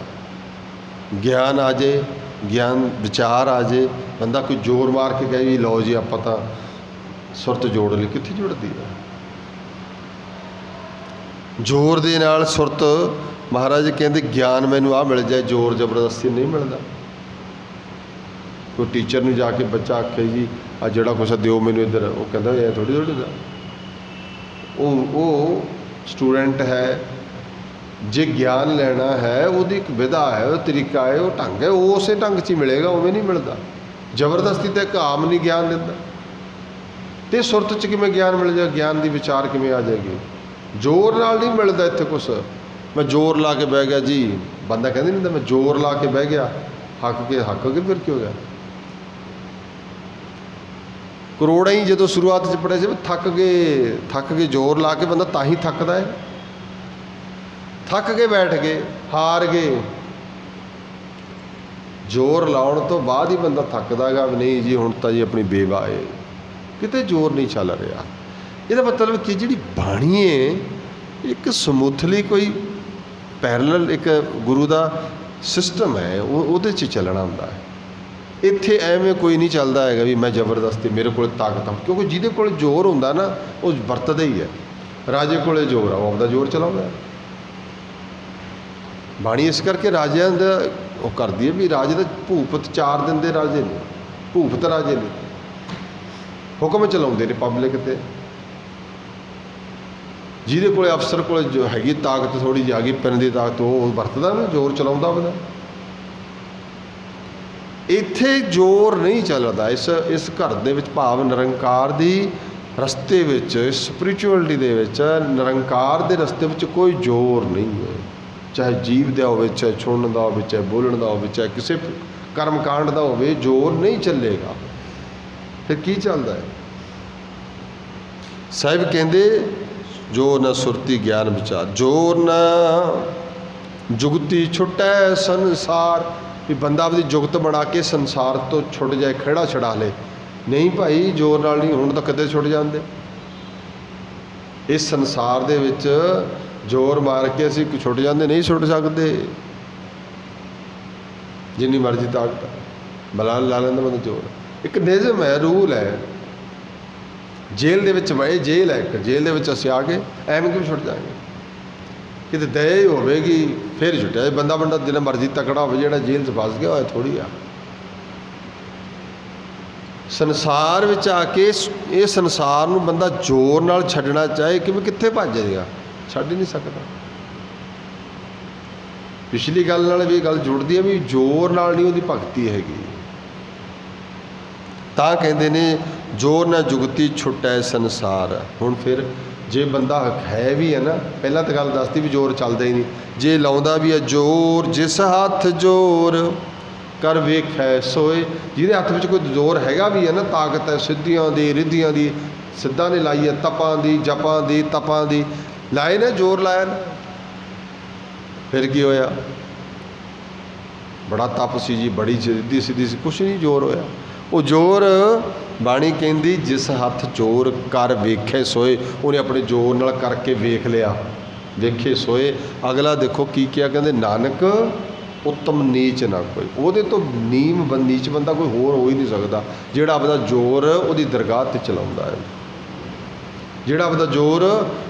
ਗਿਆਨ ਆ ਜੇ, ਗਿਆਨ ਵਿਚਾਰ ਆ ਜੇ, ਬੰਦਾ ਕੋਈ ਜ਼ੋਰ ਮਾਰ ਕੇ ਕਹੇ ਵੀ ਲਓ ਜੀ ਆਪਾਂ ਤਾਂ ਸੁਰਤ ਜੋੜ ਲਈ, ਕਿੱਥੇ ਜੁੜਦੀ ਹੈ? ਜ਼ੋਰ ਦੇ ਨਾਲ ਸੁਰਤ, ਮਹਾਰਾਜ ਕਹਿੰਦੇ ਗਿਆਨ ਮੈਨੂੰ ਆਹ ਮਿਲ ਜਾਏ, ਜ਼ੋਰ ਜ਼ਬਰਦਸਤੀ ਨਹੀਂ ਮਿਲਦਾ। ਕੋਈ ਟੀਚਰ ਨੂੰ ਜਾ ਕੇ ਬੱਚਾ ਆਖੇ ਜੀ ਆ ਜਿਹੜਾ ਕੁਛ ਦਿਓ ਮੈਨੂੰ ਇੱਧਰ, ਉਹ ਕਹਿੰਦਾ ਇਹ ਥੋੜ੍ਹੀ ਦਾ। ਉਹ ਸਟੂਡੈਂਟ ਹੈ, ਜੇ ਗਿਆਨ ਲੈਣਾ ਹੈ ਉਹਦੀ ਇੱਕ ਵਿਧਾ ਹੈ, ਉਹ ਤਰੀਕਾ ਹੈ, ਉਹ ਢੰਗ ਹੈ, ਉਹ ਉਸੇ ਢੰਗ 'ਚ ਹੀ ਮਿਲੇਗਾ, ਉਵੇਂ ਨਹੀਂ ਮਿਲਦਾ। ਜ਼ਬਰਦਸਤੀ ਤਾਂ ਇੱਕ ਆਮ ਨਹੀਂ ਗਿਆਨ ਦਿੰਦਾ। ਅਤੇ ਸੁਰਤ 'ਚ ਕਿਵੇਂ ਗਿਆਨ ਮਿਲ ਜਾਏ, ਗਿਆਨ ਦੀ ਵਿਚਾਰ ਕਿਵੇਂ ਆ ਜਾਏਗੀ? ਜ਼ੋਰ ਨਾਲ ਨਹੀਂ ਮਿਲਦਾ ਇੱਥੇ ਕੁਛ। ਮੈਂ ਜ਼ੋਰ ਲਾ ਕੇ ਬਹਿ ਗਿਆ ਜੀ, ਬੰਦਾ ਕਹਿੰਦੇ ਨਹੀਂ ਹੁੰਦਾ ਮੈਂ ਜ਼ੋਰ ਲਾ ਕੇ ਬਹਿ ਗਿਆ, ਹੱਕ ਕੇ ਫਿਰ ਕੀ ਹੋ ਗਿਆ? ਕਰੋੜਾਂ ਹੀ ਜਦੋਂ ਸ਼ੁਰੂਆਤ 'ਚ ਪੜ੍ਹੇ ਸੀ ਥੱਕ ਗਏ ਜ਼ੋਰ ਲਾ ਕੇ, ਬੰਦਾ ਤਾਂ ਹੀ ਥੱਕਦਾ ਹੈ। ਥੱਕ ਕੇ ਬੈਠ ਗਏ, ਹਾਰ ਗਏ। ਜ਼ੋਰ ਲਾਉਣ ਤੋਂ ਬਾਅਦ ਹੀ ਬੰਦਾ ਥੱਕਦਾ ਹੈਗਾ ਵੀ ਨਹੀਂ ਜੀ ਹੁਣ ਤਾਂ ਜੀ ਆਪਣੀ ਬੇਵਾ ਹੈ, ਕਿਤੇ ਜ਼ੋਰ ਨਹੀਂ ਚੱਲ ਰਿਹਾ। ਇਹਦਾ ਮਤਲਬ ਕਿ ਜਿਹੜੀ ਬਾਣੀ ਹੈ ਇੱਕ ਸਮੂਥਲੀ ਕੋਈ ਪੈਰਲਲ ਇੱਕ ਗੁਰੂ ਦਾ ਸਿਸਟਮ ਹੈ, ਉਹਦੇ 'ਚ ਚੱਲਣਾ ਹੁੰਦਾ ਹੈ। ਇੱਥੇ ਐਵੇਂ ਕੋਈ ਨਹੀਂ ਚੱਲਦਾ ਹੈਗਾ ਵੀ ਮੈਂ ਜ਼ਬਰਦਸਤੀ ਮੇਰੇ ਕੋਲ ਤਾਕਤ ਆ, ਕਿਉਂਕਿ ਜਿਹਦੇ ਕੋਲ ਜ਼ੋਰ ਹੁੰਦਾ ਨਾ ਉਹ ਵਰਤਦਾ ਹੀ ਹੈ। ਰਾਜੇ ਕੋਲੇ ਜ਼ੋਰ ਆ, ਉਹ ਆਪਦਾ ਜ਼ੋਰ ਚਲਾਉਂਦਾ। ਬਾਣੀ ਇਸ ਕਰਕੇ ਰਾਜਿਆਂ ਦਾ ਉਹ ਕਰਦੀ ਹੈ ਵੀ ਰਾਜੇ ਦਾ ਭੂਪਤ 4 ਦਿਨ ਦੇ ਰਾਜੇ ਨੇ, ਭੂਪਤ ਰਾਜੇ ਨੇ, ਹੁਕਮ ਚਲਾਉਂਦੇ ਨੇ ਪਬਲਿਕ 'ਤੇ। ਜਿਹਦੇ ਕੋਲ ਅਫਸਰ ਕੋਲ ਜੋ ਹੈਗੀ ਤਾਕਤ ਥੋੜ੍ਹੀ ਜਿਹੀ ਆ ਗਈ, ਪੈਨ ਦੀ ਤਾਕਤ, ਉਹ ਵਰਤਦਾ ਨਾ, ਜ਼ੋਰ ਚਲਾਉਂਦਾ ਉਹਦਾ। ਇੱਥੇ ਜ਼ੋਰ ਨਹੀਂ ਚੱਲਦਾ। ਇਸ ਘਰ ਦੇ ਵਿੱਚ ਭਾਵ ਨਿਰੰਕਾਰ ਦੀ ਰਸਤੇ ਵਿੱਚ, ਸਪਿਰਿਚੁਅਲਿਟੀ ਦੇ ਵਿੱਚ, ਨਿਰੰਕਾਰ ਦੇ ਰਸਤੇ ਵਿੱਚ ਕੋਈ ਜ਼ੋਰ ਨਹੀਂ ਹੈ। ਚਾਹੇ ਜੀਵ ਦਾ ਹੋਵੇ, ਚਾਹੇ ਸੁਣਨ ਦਾ ਹੋਵੇ, ਚਾਹੇ ਬੋਲਣ ਦਾ ਹੋਵੇ, ਚਾਹੇ ਕਿਸੇ ਕਰਮਕਾਂਡ ਦਾ ਹੋਵੇ, ਜ਼ੋਰ ਨਹੀਂ ਚੱਲੇਗਾ। ਫਿਰ ਕੀ ਚੱਲਦਾ ਹੈ? ਸਾਹਿਬ ਕਹਿੰਦੇ ਜ਼ੋਰ ਨਾ ਸੁਰਤੀ ਗਿਆਨ ਵਿਚਾਰ, ਜ਼ੋਰ ਨਾ ਜੁਗਤੀ ਛੁੱਟੈ ਸੰਸਾਰ। ਵੀ ਬੰਦਾ ਆਪਣੀ ਜੁਗਤ ਬਣਾ ਕੇ ਸੰਸਾਰ ਤੋਂ ਛੁੱਟ ਜਾਏ, ਖਹਿੜਾ ਛਡਾ ਲੇ। ਨਹੀਂ ਭਾਈ, ਜ਼ੋਰ ਨਾਲ ਨਹੀਂ, ਹੁਣ ਤਾਂ ਕਦੇ ਛੁੱਟ ਜਾਂਦੇ। ਇਸ ਸੰਸਾਰ ਦੇ ਵਿੱਚ ਜ਼ੋਰ ਮਾਰ ਕੇ ਅਸੀਂ ਛੁੱਟ ਜਾਂਦੇ, ਨਹੀਂ ਛੁੱਟ ਸਕਦੇ। ਜਿੰਨੀ ਮਰਜ਼ੀ ਤਾਕਤ ਬਲਾ ਲਾ ਲੈਂਦਾ ਬੰਦਾ ਜ਼ੋਰ। ਇੱਕ ਨਿਯਮ ਹੈ, ਰੂਲ ਹੈ। ਜੇਲ੍ਹ ਦੇ ਵਿੱਚ ਵਏ, ਜੇਲ੍ਹ ਹੈ ਇੱਕ, ਜੇਲ੍ਹ ਦੇ ਵਿੱਚ ਅਸੀਂ ਆ ਕੇ ਐਵੇਂ ਕਿਵੇਂ ਛੁੱਟ ਜਾਵਾਂਗੇ? ਕਿਤੇ ਦਇਆ ਹੀ ਹੋਵੇਗੀ ਫਿਰ ਛੁੱਟਿਆ। ਬੰਦਾ ਜਿੰਨਾ ਮਰਜ਼ੀ ਤਕੜਾ ਹੋਵੇ, ਜਿਹੜਾ ਜੇਲ੍ਹ 'ਚ ਫਸ ਗਿਆ ਹੋਇਆ ਥੋੜ੍ਹੀ ਆ। ਸੰਸਾਰ ਵਿੱਚ ਆ ਕੇ ਇਹ ਸੰਸਾਰ ਨੂੰ ਬੰਦਾ ਜ਼ੋਰ ਨਾਲ ਛੱਡਣਾ ਚਾਹੇ ਕਿਵੇਂ, ਕਿੱਥੇ ਭੱਜ ਜਾਏਗਾ? ਛੱਡ ਹੀ ਨਹੀਂ ਸਕਦਾ। पिछली गल नाल भी गल जुड़दी है भी जोर नाल नहीं उहदी भगती हैगी। तां कहंदे ने जोर ना जुगती छुटै संसार। हुण फिर जे बंदा है भी है ना, पहला तो गल दसती भी जोर चलदा ही नहीं, जे लाउंदा भी है जोर जिस हथ जोर कर वेखै सोए, जिहदे हत्थ विच कोई जोर हैगा भी है ना, ताकत है सिद्धियां दी रिद्धियां दी, सिद्धां ने लाई है तपां दी जपां दी तपां दी लाए ने, जोर लाया ना, फिर की होया? बड़ा तप सी जी, बड़ी रिद्धि सिद्धि सी, कुछ नहीं जोर होया। वो जोर बाणी कहती जिस हथ जोर कर वेखे सोए, उन्हें अपने जोर नाल करके वेख लिया, वेखे सोए। अगला देखो की क्या कहते, नानक उत्तम नीच ना कोई, ਉਹਦੇ तो नीच बंदा कोई होर हो ही नहीं सकता, ਜਿਹੜਾ ਆਪਦਾ जोर ਉਹਦੀ दरगाह ते चलाਉਂਦਾ है, ਜਿਹੜਾ ਆਪਦਾ जोर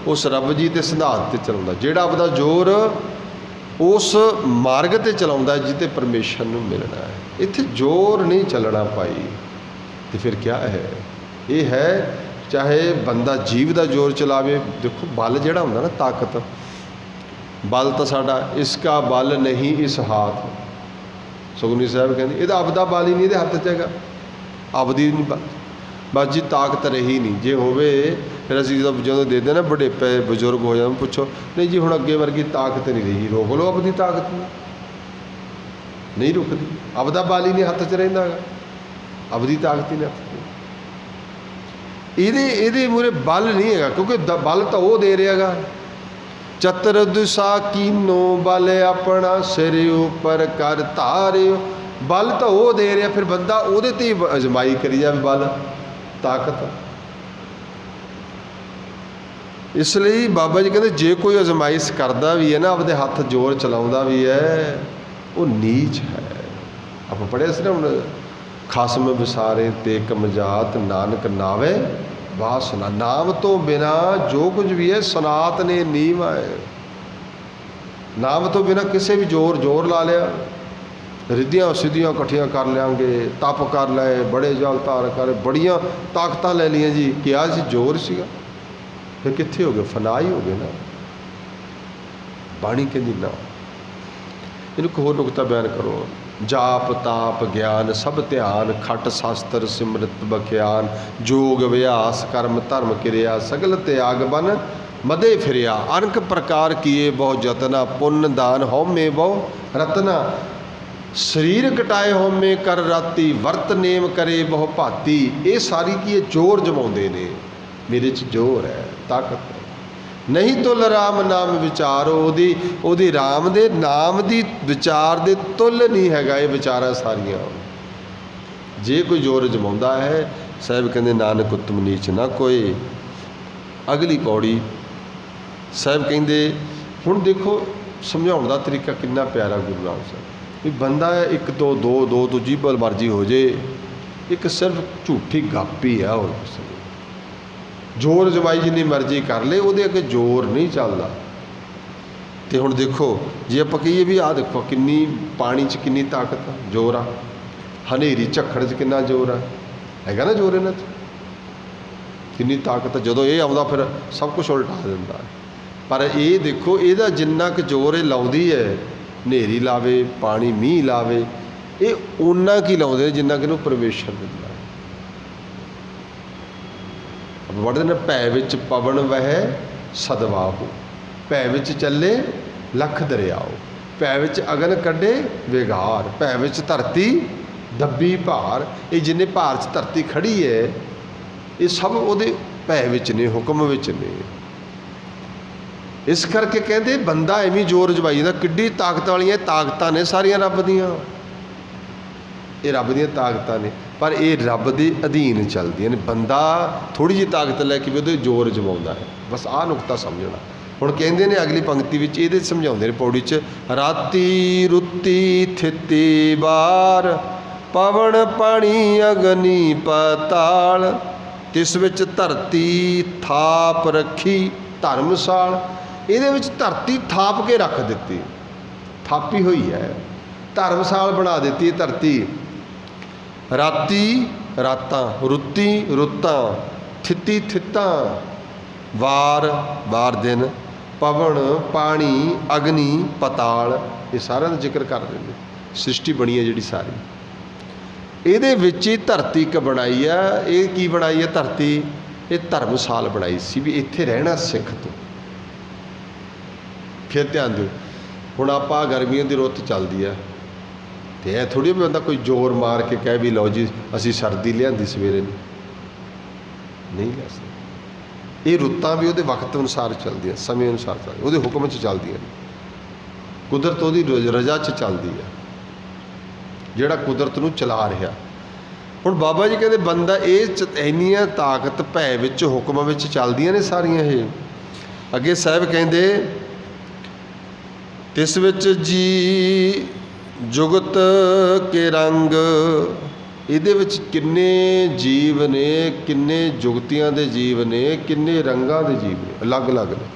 उस रब जी के सिद्धांत ते चलाਉਂਦਾ, ਜਿਹੜਾ ਆਪਦਾ जोर उस मार्ग ते चलाਉਂਦਾ जिते परमेश्वर ਨੂੰ मिलना है। इत्थे जोर नहीं चलना पाई तो फिर क्या है? ये है चाहे बंदा जीव का जोर चलावे। देखो बल जिहड़ा हुंदा ना, ताकत, बल तो साडा इसका बल नहीं इस हाथ, सुखमनी साहब कहते ਇਹਦਾ ਆਪਦਾ बल ही नहीं ਇਹਦੇ हत्थ 'ਚ हैगा, ਆਪਦੀ नहीं बल, बस जी ताकत रही नहीं। जे होवे फिर असीं ਜਦੋਂ ਦੇ ਦੇ ਨਾ ਵਡੇਪੇ ਬਜ਼ੁਰਗ ਹੋ ਜਾਣ, ਪੁੱਛੋ नहीं जी हुण अगे वर्गी ताकत नहीं रही, रोक लो अपनी ताकत नहीं रुकती, आपदा बल ही नहीं हत्थ 'ਚ ਰਹਿੰਦਾ ਹੈਗਾ, ਆਪਦੀ ताकत ही नहीं हत्थ 'ਚ। ਇਹਦੇ ਮੂਹਰੇ बल नहीं हैगा, क्योंकि बल तो वो दे रहा हैगा, चतर दिशा कीनो बल अपना सिर उपर कर धारियो, बल तो वो दे रहा, फिर बंदा ਉਹਦੇ ਤੇ ही अजमाई करी जाए बल ताकत। इसलिए बाबा जी कहते जे कोई अजमाइश करता भी है ना, अपने हथ जोर चलाਉਂਦਾ भी है, वो नीच है। आप पढ़े से ना, खसम विसारे ते कमजात नानक नावे वासना, नाम तो बिना जो कुछ भी है सनात ने नीम है। नाम तो बिना किसी भी जोर ला लिया, रिद्धियां सिद्धियां इकट्ठियां कर लेंगे, तप कर ले, बड़े जल धार कर, बड़िया ताकत ले लिया जी, क्या जी जोर सीगा, फिर कित्थे हो गए? फना ही हो गए ना। बाणी कहती ना, इनू एक होर नुकता बयान करो, जाप ताप ज्ञान सब ध्यान, खट शास्त्र सिमरत बख्यान, जोग अभ्यास कर्म धर्म क्रिया, सगल त्याग बन मदे फिरिया, अनक प्रकार किए बहु जतना, पुण्य दान हौमे बहु रतना, शरीर कटाए हौमे कर राती, वर्त नेम करे बहु भाती। ये सारी की जोर जमाते ने, मेरे च जोर है, ताकत है। नहीं तुल राम नाम विचारो, ओदी राम दे नाम दी विचार दे तुल नहीं हैगा ये विचारा सारिया। जे कोई जोर जमाता है, साहब कहते नानक उत्तम नीच ना कोई। अगली पौड़ी साहब कहते, हुण देखो समझाउण दा तरीका कितना प्यारा गुरु नानक साहब, भी बंदा एक तो दो तो जीभ मर्जी हो जे, एक सिर्फ झूठी गप ही है, और कुछ जोर जमाई जिन्नी मर्जी कर ले, वो अगे जोर नहीं चलता। तो हुण देखो जे आप कहिए भी आ देखो किन्नी पानी च किन्नी ताकत जोर आ, हनेरी झक्खड़ च किन्ना जोर हैगा ना, जोर इन्हां च किन्नी ताकत। जदों ये आउंदा फिर सब कुछ उल्टा दिंदा है। पर ये देखो इहदा जिन्ना क जोर ये लाउंदी है, हनेरी लावे पानी मीह लावे, ये उन्ना की लाउंदे जिन्ना कि इहनूं परमेश्वर दिंदा। वड़न भै विच पवन वह सदवाहु, भै विच चले लख दरियाओ, भै विच अगन कढ़े विगार, भै विच धरती दब्बी भार। ये जिन्ने भार च धरती खड़ी है, ये सब उहदे भै विच ने, हुक्म विच ने। इस करके कहते बंदा एवं जोर जमाई जांदा, किड्डी ताकत वालियां ताकतां ने सारियां रब दियां, ये रब दियां ताकतां ने, पर ये रब के अधीन चलदियां ने। बंदा थोड़ी जी ताकत लैके भी उहदे जोर जमाउंदा है, बस आह नुकता समझना। हुण कहंदे ने अगली पंक्ति विच इहदे समझाउंदे ने पौड़ी च, राती रुत्ती थिती बार, पवन पानी अग्नि पताल, तिस विच धरती थाप रखी धर्मशाल। इहदे विच धरती थाप के रख दित्ती, थापी हुई है, धर्मशाल बना दित्ती धरती। राती रातां, रुत्ती रुत्तां, थित्ती थित्तां, वार वार दिन, पवन पानी अग्नि पताल, ये सारिਆਂ ਦਾ ਜ਼ਿਕਰ ਕਰ ਰਹੇ ਨੇ। ਸ੍ਰਿਸ਼ਟੀ ਬਣੀ ਹੈ ਜਿਹੜੀ ਸਾਰੀ, ਇਹਦੇ ਵਿੱਚ ਹੀ ਧਰਤੀ ਇੱਕ ਬਣਾਈ ਆ। ਇਹ ਕੀ ਬਣਾਈ ਹੈ ਧਰਤੀ? ਇਹ ਧਰਮਸਾਲ ਬਣਾਈ ਸੀ ਵੀ ਇੱਥੇ ਰਹਿਣਾ ਸਿੱਖ ਤੂੰ। ਫਿਰ ਧਿਆਨ ਦਿਓ, ਹੁਣ ਆਪਾਂ ਗਰਮੀਆਂ ਦੀ ਰੁੱਤ ਚੱਲਦੀ ਆ, ਅਤੇ ਇਹ ਥੋੜ੍ਹੀ ਵੀ ਬੰਦਾ ਕੋਈ ਜ਼ੋਰ ਮਾਰ ਕੇ ਕਹਿ ਵੀ ਲਓ ਜੀ ਅਸੀਂ ਸਰਦੀ ਲਿਆਂਦੀ ਸਵੇਰੇ ਨੂੰ, ਨਹੀਂ ਲੈ ਸਕਦੇ। ਇਹ ਰੁੱਤਾਂ ਵੀ ਉਹਦੇ ਵਕਤ ਅਨੁਸਾਰ ਚੱਲਦੀਆਂ, ਸਮੇਂ ਅਨੁਸਾਰ ਚੱਲਦੀਆਂ, ਉਹਦੇ ਹੁਕਮ 'ਚ ਚੱਲਦੀਆਂ ਨੇ। ਕੁਦਰਤ ਉਹਦੀ ਰਜ਼ਾ 'ਚ ਚੱਲਦੀ ਆ, ਜਿਹੜਾ ਕੁਦਰਤ ਨੂੰ ਚਲਾ ਰਿਹਾ। ਹੁਣ ਬਾਬਾ ਜੀ ਕਹਿੰਦੇ ਬੰਦਾ ਇਹ ਇੰਨੀਆਂ ਤਾਕਤ ਭੈ ਵਿੱਚ ਹੁਕਮਾਂ ਵਿੱਚ ਚੱਲਦੀਆਂ ਨੇ ਸਾਰੀਆਂ ਇਹ। ਅੱਗੇ ਸਾਹਿਬ ਕਹਿੰਦੇ ਤਿਸ ਵਿੱਚ ਜੀ ਜੁਗਤ ਕੇ ਰੰਗ, ਇਹਦੇ ਵਿੱਚ ਕਿੰਨੇ ਜੀਵ ਨੇ, ਕਿੰਨੇ ਜੁਗਤੀਆਂ ਦੇ ਜੀਵ ਨੇ, ਕਿੰਨੇ ਰੰਗਾਂ ਦੇ ਜੀਵ ਨੇ, ਅਲੱਗ ਅਲੱਗ ਨੇ।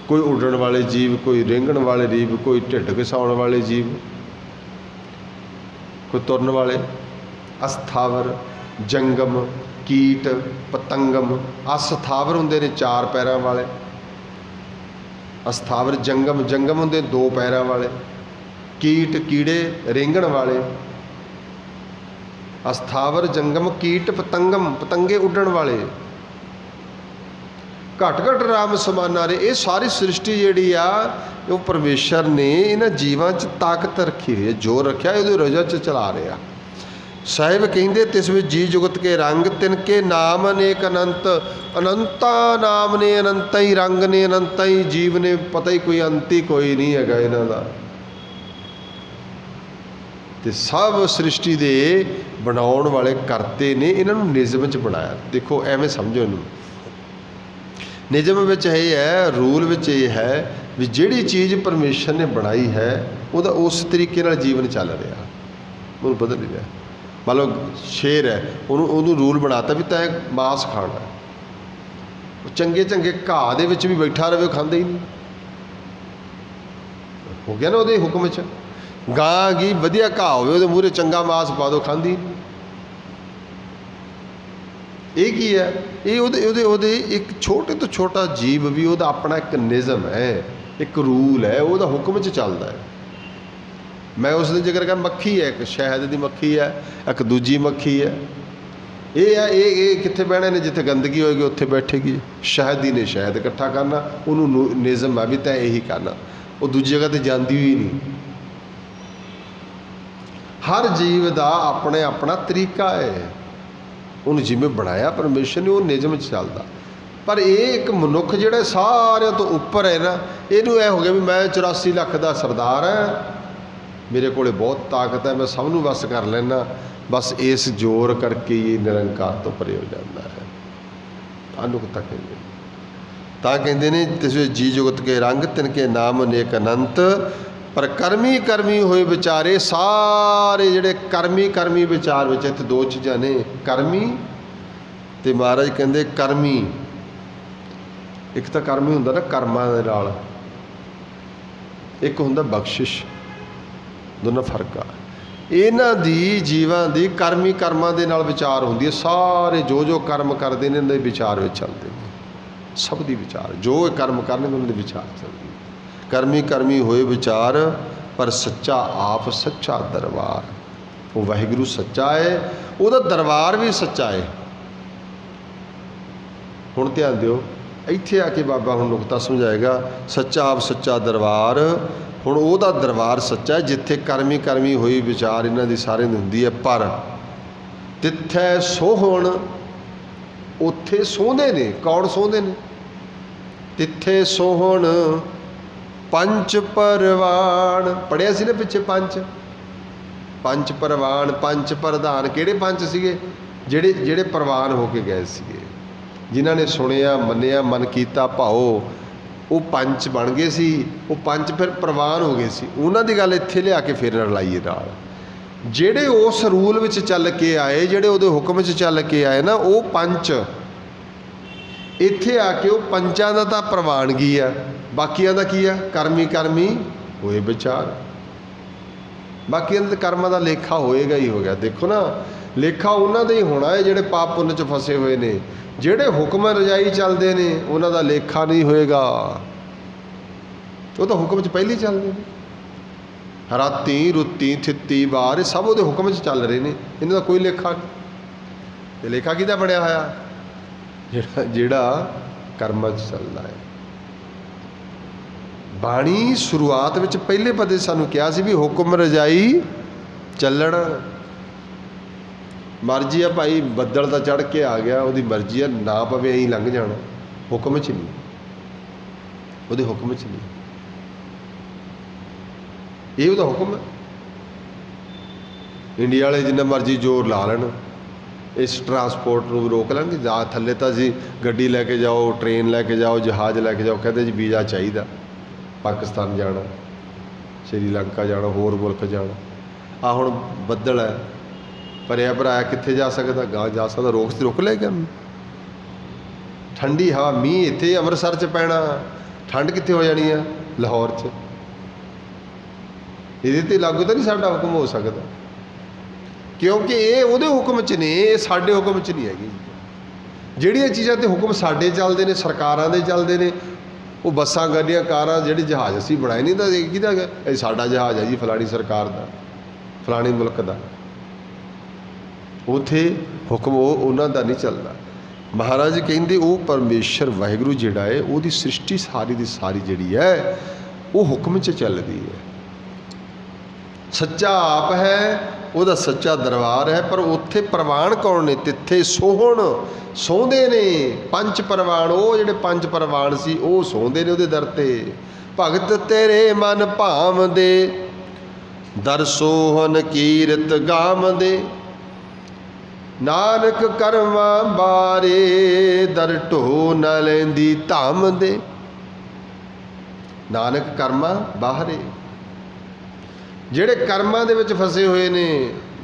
ਕੋਈ ਉੱਡਣ ਵਾਲੇ ਜੀਵ, ਕੋਈ ਰਿੰਗਣ ਵਾਲੇ ਜੀਵ, ਕੋਈ ਢਿੱਡ ਘਸਾਉਣ ਵਾਲੇ ਜੀਵ, ਕੋਈ ਤੁਰਨ ਵਾਲੇ। ਅਸਥਾਵਰ, ਜੰਗਮ, ਕੀਟ, ਪਤੰਗਮ। ਅਸਥਾਵਰ ਹੁੰਦੇ ਨੇ 4 ਪੈਰਾਂ ਵਾਲੇ, ਅਸਥਾਵਰ। ਜੰਗਮ ਹੁੰਦੇ 2 ਪੈਰਾਂ ਵਾਲੇ। ਕੀਟ, ਕੀੜੇ ਰਿੰਗਣ ਵਾਲੇ। ਅਸਥਾਵਰ, ਜੰਗਮ, ਕੀਟ, ਪਤੰਗਮ, ਪਤੰਗੇ ਉੱਡਣ ਵਾਲੇ। ਘੱਟ ਘੱਟ ਰਾਮ ਸਮਾਨਾਂ ਨੇ। ਇਹ ਸਾਰੀ ਸ੍ਰਿਸ਼ਟੀ ਜਿਹੜੀ ਆ ਉਹ ਪਰਮੇਸ਼ਰ ਨੇ ਇਹਨਾਂ ਜੀਵਾਂ 'ਚ ਤਾਕਤ ਰੱਖੀ ਹੋਈ ਹੈ, ਜ਼ੋਰ ਰੱਖਿਆ, ਉਹਦੀ ਰਜ਼ਾ 'ਚ ਚਲਾ ਰਿਹਾ। ਸਾਹਿਬ ਕਹਿੰਦੇ ਤਿਸ ਵਿੱਚ ਜੀ ਜੁਗਤ ਕੇ ਰੰਗ, ਤਿਨਕੇ ਨਾਮ ਅਨੇਕ ਅਨੰਤ। ਅਨੰਤਾ ਨਾਮ ਨੇ, ਅਨੰਤਾ ਹੀ ਰੰਗ ਨੇ, ਅਨੰਤਾ ਹੀ ਜੀਵ ਨੇ, ਪਤਾ ਹੀ ਕੋਈ ਅੰਤ ਹੀ ਕੋਈ ਨਹੀਂ ਹੈਗਾ ਇਹਨਾਂ ਦਾ। ਅਤੇ ਸਭ ਸ੍ਰਿਸ਼ਟੀ ਦੇ ਬਣਾਉਣ ਵਾਲੇ ਕਰਤੇ ਨੇ, ਇਹਨਾਂ ਨੂੰ ਨਿਯਮ 'ਚ ਬਣਾਇਆ। ਦੇਖੋ ਐਵੇਂ ਸਮਝੋ ਇਹਨੂੰ, ਨਿਯਮ ਵਿੱਚ ਇਹ ਹੈ, ਰੂਲ ਵਿੱਚ ਇਹ ਹੈ ਵੀ ਜਿਹੜੀ ਚੀਜ਼ ਪਰਮੇਸ਼ਰ ਨੇ ਬਣਾਈ ਹੈ ਉਹਦਾ ਉਸ ਤਰੀਕੇ ਨਾਲ ਜੀਵਨ ਚੱਲ ਰਿਹਾ, ਉਹਨੂੰ ਬਦਲ ਨਹੀਂ ਰਿਹਾ। ਮੰਨ ਲਓ ਸ਼ੇਰ ਹੈ, ਉਹਨੂੰ ਰੂਲ ਬਣਾਤਾ ਵੀ ਤੈਂ ਮਾਸ ਖਾਣਾ। ਉਹ ਚੰਗੇ ਚੰਗੇ ਘਾਹ ਦੇ ਵਿੱਚ ਵੀ ਬੈਠਾ ਰਹੇ, ਖਾਂਦੇ ਹੀ ਨਹੀਂ। ਹੋ ਗਿਆ ਨਾ ਉਹਦੇ ਹੁਕਮ 'ਚ। ਗਾਂ ਗੀ ਵਧੀਆ ਘਾਹ ਹੋਵੇ, ਉਹਦੇ ਮੂਹਰੇ ਚੰਗਾ ਮਾਸ ਪਾ ਦਿਓ, ਖਾਂਦੀ। ਇਹ ਕੀ ਹੈ? ਇਹ ਉਹਦੇ ਇੱਕ ਛੋਟੇ ਤੋਂ ਛੋਟਾ ਜੀਵ ਵੀ ਉਹਦਾ ਆਪਣਾ ਇੱਕ ਨਿਯਮ ਹੈ, ਇੱਕ ਰੂਲ ਹੈ, ਉਹਦਾ ਹੁਕਮ 'ਚ ਚੱਲਦਾ ਹੈ। ਮੈਂ ਉਸ ਦਿਨ ਜ਼ਿਕਰ ਕਰ, ਮੱਖੀ ਹੈ, ਇੱਕ ਸ਼ਹਿਦ ਦੀ ਮੱਖੀ ਹੈ, ਇੱਕ ਦੂਜੀ ਮੱਖੀ ਹੈ। ਇਹ ਹੈ ਇਹ ਕਿੱਥੇ ਬਹਿਣੇ ਨੇ? ਜਿੱਥੇ ਗੰਦਗੀ ਹੋਏਗੀ ਉੱਥੇ ਬੈਠੇਗੀ। ਸ਼ਹਿਦੀ ਨੇ ਸ਼ਹਿਦ ਇਕੱਠਾ ਕਰਨਾ, ਉਹਨੂੰ ਨਿਯਮ ਹੈ ਵੀ ਤੈਂ ਇਹੀ ਕਰਨਾ, ਉਹ ਦੂਜੀ ਜਗ੍ਹਾ 'ਤੇ ਜਾਂਦੀ ਹੋਈ ਨਹੀਂ। ਹਰ ਜੀਵ ਦਾ ਆਪਣੇ ਆਪਣਾ ਤਰੀਕਾ ਹੈ, ਉਹਨੂੰ ਜਿਵੇਂ ਬਣਾਇਆ ਪਰਮੇਸ਼ਰ ਨੇ ਉਹ ਨਿਯਮ 'ਚ ਚੱਲਦਾ। ਪਰ ਇਹ ਇੱਕ ਮਨੁੱਖ ਜਿਹੜਾ ਸਾਰਿਆਂ ਤੋਂ ਉੱਪਰ ਹੈ ਨਾ, ਇਹਨੂੰ ਇਹ ਹੋ ਗਿਆ ਵੀ ਮੈਂ 84 ਲੱਖ ਦਾ ਸਰਦਾਰ ਹਾਂ, ਮੇਰੇ ਕੋਲ ਬਹੁਤ ਤਾਕਤ ਹੈ, ਮੈਂ ਸਭ ਨੂੰ ਵਸ ਕਰ ਲੈਂਦਾ। ਬਸ ਇਸ ਜ਼ੋਰ ਕਰਕੇ ਹੀ ਨਿਰੰਕਾਰ ਤੋਂ ਪਰੇ ਹੋ ਜਾਂਦਾ ਹੈ। ਅਨੁਕਤਾ ਕਹਿੰਦੇ, ਤਾਂ ਕਹਿੰਦੇ ਨੇ ਤਿਸ ਵਿੱਚ ਜੀ ਜੁਗਤ ਕੇ ਰੰਗ, ਤਿਨਕੇ ਨਾਮ ਅਨੇਕ ਅਨੰਤ। ਪਰ ਕਰਮੀ ਹੋਏ ਵਿਚਾਰੇ, ਸਾਰੇ ਜਿਹੜੇ ਕਰਮੀ ਵਿਚਾਰ ਵਿੱਚ, ਇੱਥੇ 2 ਚੀਜ਼ਾਂ ਨੇ, ਕਰਮੀ ਅਤੇ ਮਹਾਰਾਜ ਕਹਿੰਦੇ ਕਰਮੀ। ਇੱਕ ਤਾਂ ਕਰਮੀ ਹੁੰਦਾ ਨਾ ਕਰਮਾਂ ਦੇ ਨਾਲ, ਇੱਕ ਹੁੰਦਾ ਬਖਸ਼ਿਸ਼, ਦੋਨਾਂ ਫਰਕ ਆ। ਇਹਨਾਂ ਦੀ ਜੀਵਾਂ ਦੀ ਕਰਮਾਂ ਦੇ ਨਾਲ ਵਿਚਾਰ ਹੁੰਦੀ ਹੈ। ਸਾਰੇ ਜੋ ਕਰਮ ਕਰਦੇ ਨੇ ਇਹਨਾਂ ਦੇ ਵਿਚਾਰ ਵਿੱਚ ਚੱਲਦੇ ਨੇ, ਸਭ ਦੀ ਵਿਚਾਰ, ਜੋ ਕਰਮ ਕਰਨਗੇ ਉਹਨਾਂ ਦੇ ਵਿਚਾਰ ਚੱਲਦੇ। ਕਰਮੀ ਹੋਏ ਵਿਚਾਰ, ਪਰ ਸੱਚਾ ਆਪ ਸੱਚਾ ਦਰਬਾਰ। ਉਹ ਵਾਹਿਗੁਰੂ ਸੱਚਾ ਹੈ, ਉਹਦਾ ਦਰਬਾਰ ਵੀ ਸੱਚਾ ਹੈ। ਹੁਣ ਧਿਆਨ ਦਿਓ, ਇੱਥੇ ਆ ਕੇ ਬਾਬਾ ਹੁਣ ਨੁਕਤਾ ਸਮਝਾਏਗਾ। ਸੱਚਾ ਆਪ ਸੱਚਾ ਦਰਬਾਰ, ਹੁਣ ਉਹਦਾ ਦਰਬਾਰ ਸੱਚਾ ਜਿੱਥੇ ਕਰਮੀ ਹੋਈ ਵਿਚਾਰ ਇਹਨਾਂ ਦੀ ਸਾਰਿਆਂ ਦੀ ਹੁੰਦੀ ਹੈ। ਪਰ ਤਿੱਥੈ ਸੋਹਣ, ਉੱਥੇ ਸੋਹੰਦੇ ਨੇ। ਕੌਣ ਸੋਹੰਦੇ ਨੇ? ਤਿੱਥੇ ਸੋਹਣ ਪੰਚ ਪਰਵਾਨ। ਪੜ੍ਹਿਆ ਸੀ ਨਾ ਪਿੱਛੇ, ਪੰਜ ਪਰਵਾਨ, ਪੰਜ ਪ੍ਰਧਾਨ। ਕਿਹੜੇ ਪੰਜ ਸੀਗੇ? ਜਿਹੜੇ ਪ੍ਰਵਾਨ ਹੋ ਕੇ ਗਏ ਸੀਗੇ, ਜਿਨ੍ਹਾਂ ਨੇ ਸੁਣਿਆ, ਮੰਨਿਆ, ਮਨ ਕੀਤਾ ਭਾਓ, ਉਹ ਪੰਜ ਬਣ ਗਏ ਸੀ। ਉਹ ਪੰਜ ਫਿਰ ਪ੍ਰਵਾਨ ਹੋ ਗਏ ਸੀ। ਉਹਨਾਂ ਦੀ ਗੱਲ ਇੱਥੇ ਲਿਆ ਕੇ ਫਿਰ ਰਲਾਈਏ ਨਾਲ। ਜਿਹੜੇ ਉਸ ਰੂਲ ਵਿੱਚ ਚੱਲ ਕੇ ਆਏ, ਜਿਹੜੇ ਉਹਦੇ ਹੁਕਮ 'ਚ ਚੱਲ ਕੇ ਆਏ ਨਾ, ਉਹ ਪੰਜ ਇੱਥੇ ਆ ਕੇ ਉਹ ਪੰਜਾਂ ਦਾ ਤਾਂ ਪ੍ਰਵਾਨਗੀ ਆ, ਬਾਕੀਆਂ ਦਾ ਕੀ ਆ? ਕਰਮੀ ਹੋਏ ਵਿਚਾਰ। ਬਾਕੀਆਂ ਦੇ ਕਰਮਾਂ ਦਾ ਲੇਖਾ ਹੋਏਗਾ ਹੀ ਹੋ ਗਿਆ। ਦੇਖੋ ਨਾ, ਲੇਖਾ ਉਹਨਾਂ ਦਾ ਹੀ ਹੋਣਾ ਹੈ ਜਿਹੜੇ ਪਾਪ ਪੁੰਨ 'ਚ ਫਸੇ ਹੋਏ ਨੇ। ਜਿਹੜੇ ਹੁਕਮ ਰਜਾਈ ਚੱਲਦੇ ਨੇ ਉਹਨਾਂ ਦਾ ਲੇਖਾ ਨਹੀਂ ਹੋਏਗਾ, ਉਹ ਤਾਂ ਹੁਕਮ 'ਚ ਪਹਿਲੇ ਚੱਲਦੇ ਨੇ। ਰਾਤੀ ਰੁੱਤੀ ਥਿੱਤੀ ਵਾਰ, ਇਹ ਸਭ ਉਹਦੇ ਹੁਕਮ 'ਚ ਚੱਲ ਰਹੇ ਨੇ। ਇਹਨਾਂ ਦਾ ਕੋਈ ਲੇਖਾ ਨਹੀਂ। ਅਤੇ ਲੇਖਾ ਕਿਹਦਾ ਬਣਿਆ ਹੋਇਆ? ਜਿਹੜਾ ਕਰਮਾਂ 'ਚ ਚੱਲਦਾ ਹੈ। ਬਾਣੀ ਸ਼ੁਰੂਆਤ ਵਿੱਚ ਪਹਿਲੇ ਪਦੇ ਸਾਨੂੰ ਕਿਹਾ ਸੀ ਵੀ ਹੁਕਮ ਰਜਾਈ ਚੱਲਣ। ਮਰਜ਼ੀ ਆ ਭਾਈ, ਬੱਦਲ ਤਾਂ ਚੜ੍ਹ ਕੇ ਆ ਗਿਆ, ਉਹਦੀ ਮਰਜ਼ੀ ਆ, ਨਾ ਪਵੇ ਐਂ ਲੰਘ ਜਾਣਾ। ਹੁਕਮ 'ਚ ਨਹੀਂ, ਉਹਦੇ ਹੁਕਮ 'ਚ ਨਹੀਂ, ਇਹ ਉਹਦਾ ਹੁਕਮ ਹੈ। ਇੰਡੀਆ ਵਾਲੇ ਜਿੰਨਾ ਮਰਜ਼ੀ ਜ਼ੋਰ ਲਾ ਲੈਣ, ਇਸ ਟਰਾਂਸਪੋਰਟ ਨੂੰ ਰੋਕ ਲੈਣਗੇ। ਜਾ ਥੱਲੇ ਤਾਂ ਜੀ ਗੱਡੀ ਲੈ ਕੇ ਜਾਓ, ਟ੍ਰੇਨ ਲੈ ਕੇ ਜਾਓ, ਜਹਾਜ਼ ਲੈ ਕੇ ਜਾਓ, ਕਹਿੰਦੇ ਜੀ ਵੀਜ਼ਾ ਚਾਹੀਦਾ, ਪਾਕਿਸਤਾਨ ਜਾਣਾ, ਸ਼੍ਰੀਲੰਕਾ ਜਾਣਾ, ਹੋਰ ਮੁਲਕ ਜਾਣਾ। ਆਹ ਹੁਣ ਬੱਦਲ ਹੈ, ਭਰਿਆ ਭਰਾਇਆ, ਕਿੱਥੇ ਜਾ ਸਕਦਾ? ਗਾਂ ਜਾ ਸਕਦਾ, ਰੁਕ ਲਏਗਾ। ਠੰਡੀ ਹਵਾ, ਮੀਂਹ ਇੱਥੇ ਅੰਮ੍ਰਿਤਸਰ 'ਚ ਪੈਣਾ, ਠੰਡ ਕਿੱਥੇ ਹੋ ਜਾਣੀ ਆ? ਲਾਹੌਰ 'ਚ। ਇਹਦੇ 'ਤੇ ਲਾਗੂ ਤਾਂ ਨਹੀਂ ਸਾਡਾ ਹੁਕਮ ਹੋ ਸਕਦਾ, ਕਿਉਂਕਿ ਇਹ ਉਹਦੇ ਹੁਕਮ 'ਚ ਨੇ, ਇਹ ਸਾਡੇ ਹੁਕਮ 'ਚ ਨਹੀਂ ਹੈਗੀ। ਜਿਹੜੀਆਂ ਚੀਜ਼ਾਂ 'ਤੇ ਹੁਕਮ ਸਾਡੇ ਚੱਲਦੇ ਨੇ, ਸਰਕਾਰਾਂ ਦੇ ਚੱਲਦੇ ਨੇ, ਉਹ ਬੱਸਾਂ, ਗੱਡੀਆਂ, ਕਾਰਾਂ, ਜਿਹੜੇ ਜਹਾਜ਼ ਅਸੀਂ ਬਣਾਏ ਨਹੀਂ, ਤਾਂ ਇਹ ਕਿਹਦਾ? ਇਹ ਸਾਡਾ ਜਹਾਜ਼ ਹੈ ਜੀ, ਫਲਾਣੀ ਸਰਕਾਰ ਦਾ, ਫਲਾਣੇ ਮੁਲਕ ਦਾ। ਉੱਥੇ ਹੁਕਮ ਉਹਨਾਂ ਦਾ ਨਹੀਂ ਚੱਲਦਾ। ਮਹਾਰਾਜ ਕਹਿੰਦੇ ਉਹ ਪਰਮੇਸ਼ਰ ਵਾਹਿਗੁਰੂ ਜਿਹੜਾ ਹੈ, ਉਹਦੀ ਸ੍ਰਿਸ਼ਟੀ ਸਾਰੀ ਦੀ ਸਾਰੀ ਜਿਹੜੀ ਹੈ ਉਹ ਹੁਕਮ 'ਚ ਚੱਲਦੀ ਹੈ। ਸੱਚਾ ਆਪ ਹੈ, ਉਹਦਾ ਸੱਚਾ ਦਰਬਾਰ ਹੈ, ਪਰ ਉੱਥੇ ਪ੍ਰਵਾਨ ਕੌਣ ਨੇ? ਤਿੱਥੇ ਸੋਹਣ ਸੌਂਦੇ ਨੇ ਪੰਜ ਪ੍ਰਵਾਨ। ਉਹ ਜਿਹੜੇ ਪੰਜ ਪ੍ਰਵਾਨ ਸੀ ਉਹ ਸੌਂਦੇ ਨੇ ਉਹਦੇ ਦਰ 'ਤੇ। ਭਗਤ ਤੇਰੇ ਮਨ ਭਾਵਦੇ, ਦਰ ਸੋਹਣ ਕੀਰਤ ਗਾਵਦੇ, ਨਾਨਕ ਕਰਮਾਂ ਬਾਰੇ, ਦਰ ਢੋ ਨ ਲੈਂਦੀ ਧਾਮ ਦੇ। ਨਾਨਕ ਕਰਮਾਂ ਬਾਹਰੇ, ਜਿਹੜੇ ਕਰਮਾਂ ਦੇ ਵਿੱਚ ਫਸੇ ਹੋਏ ਨੇ,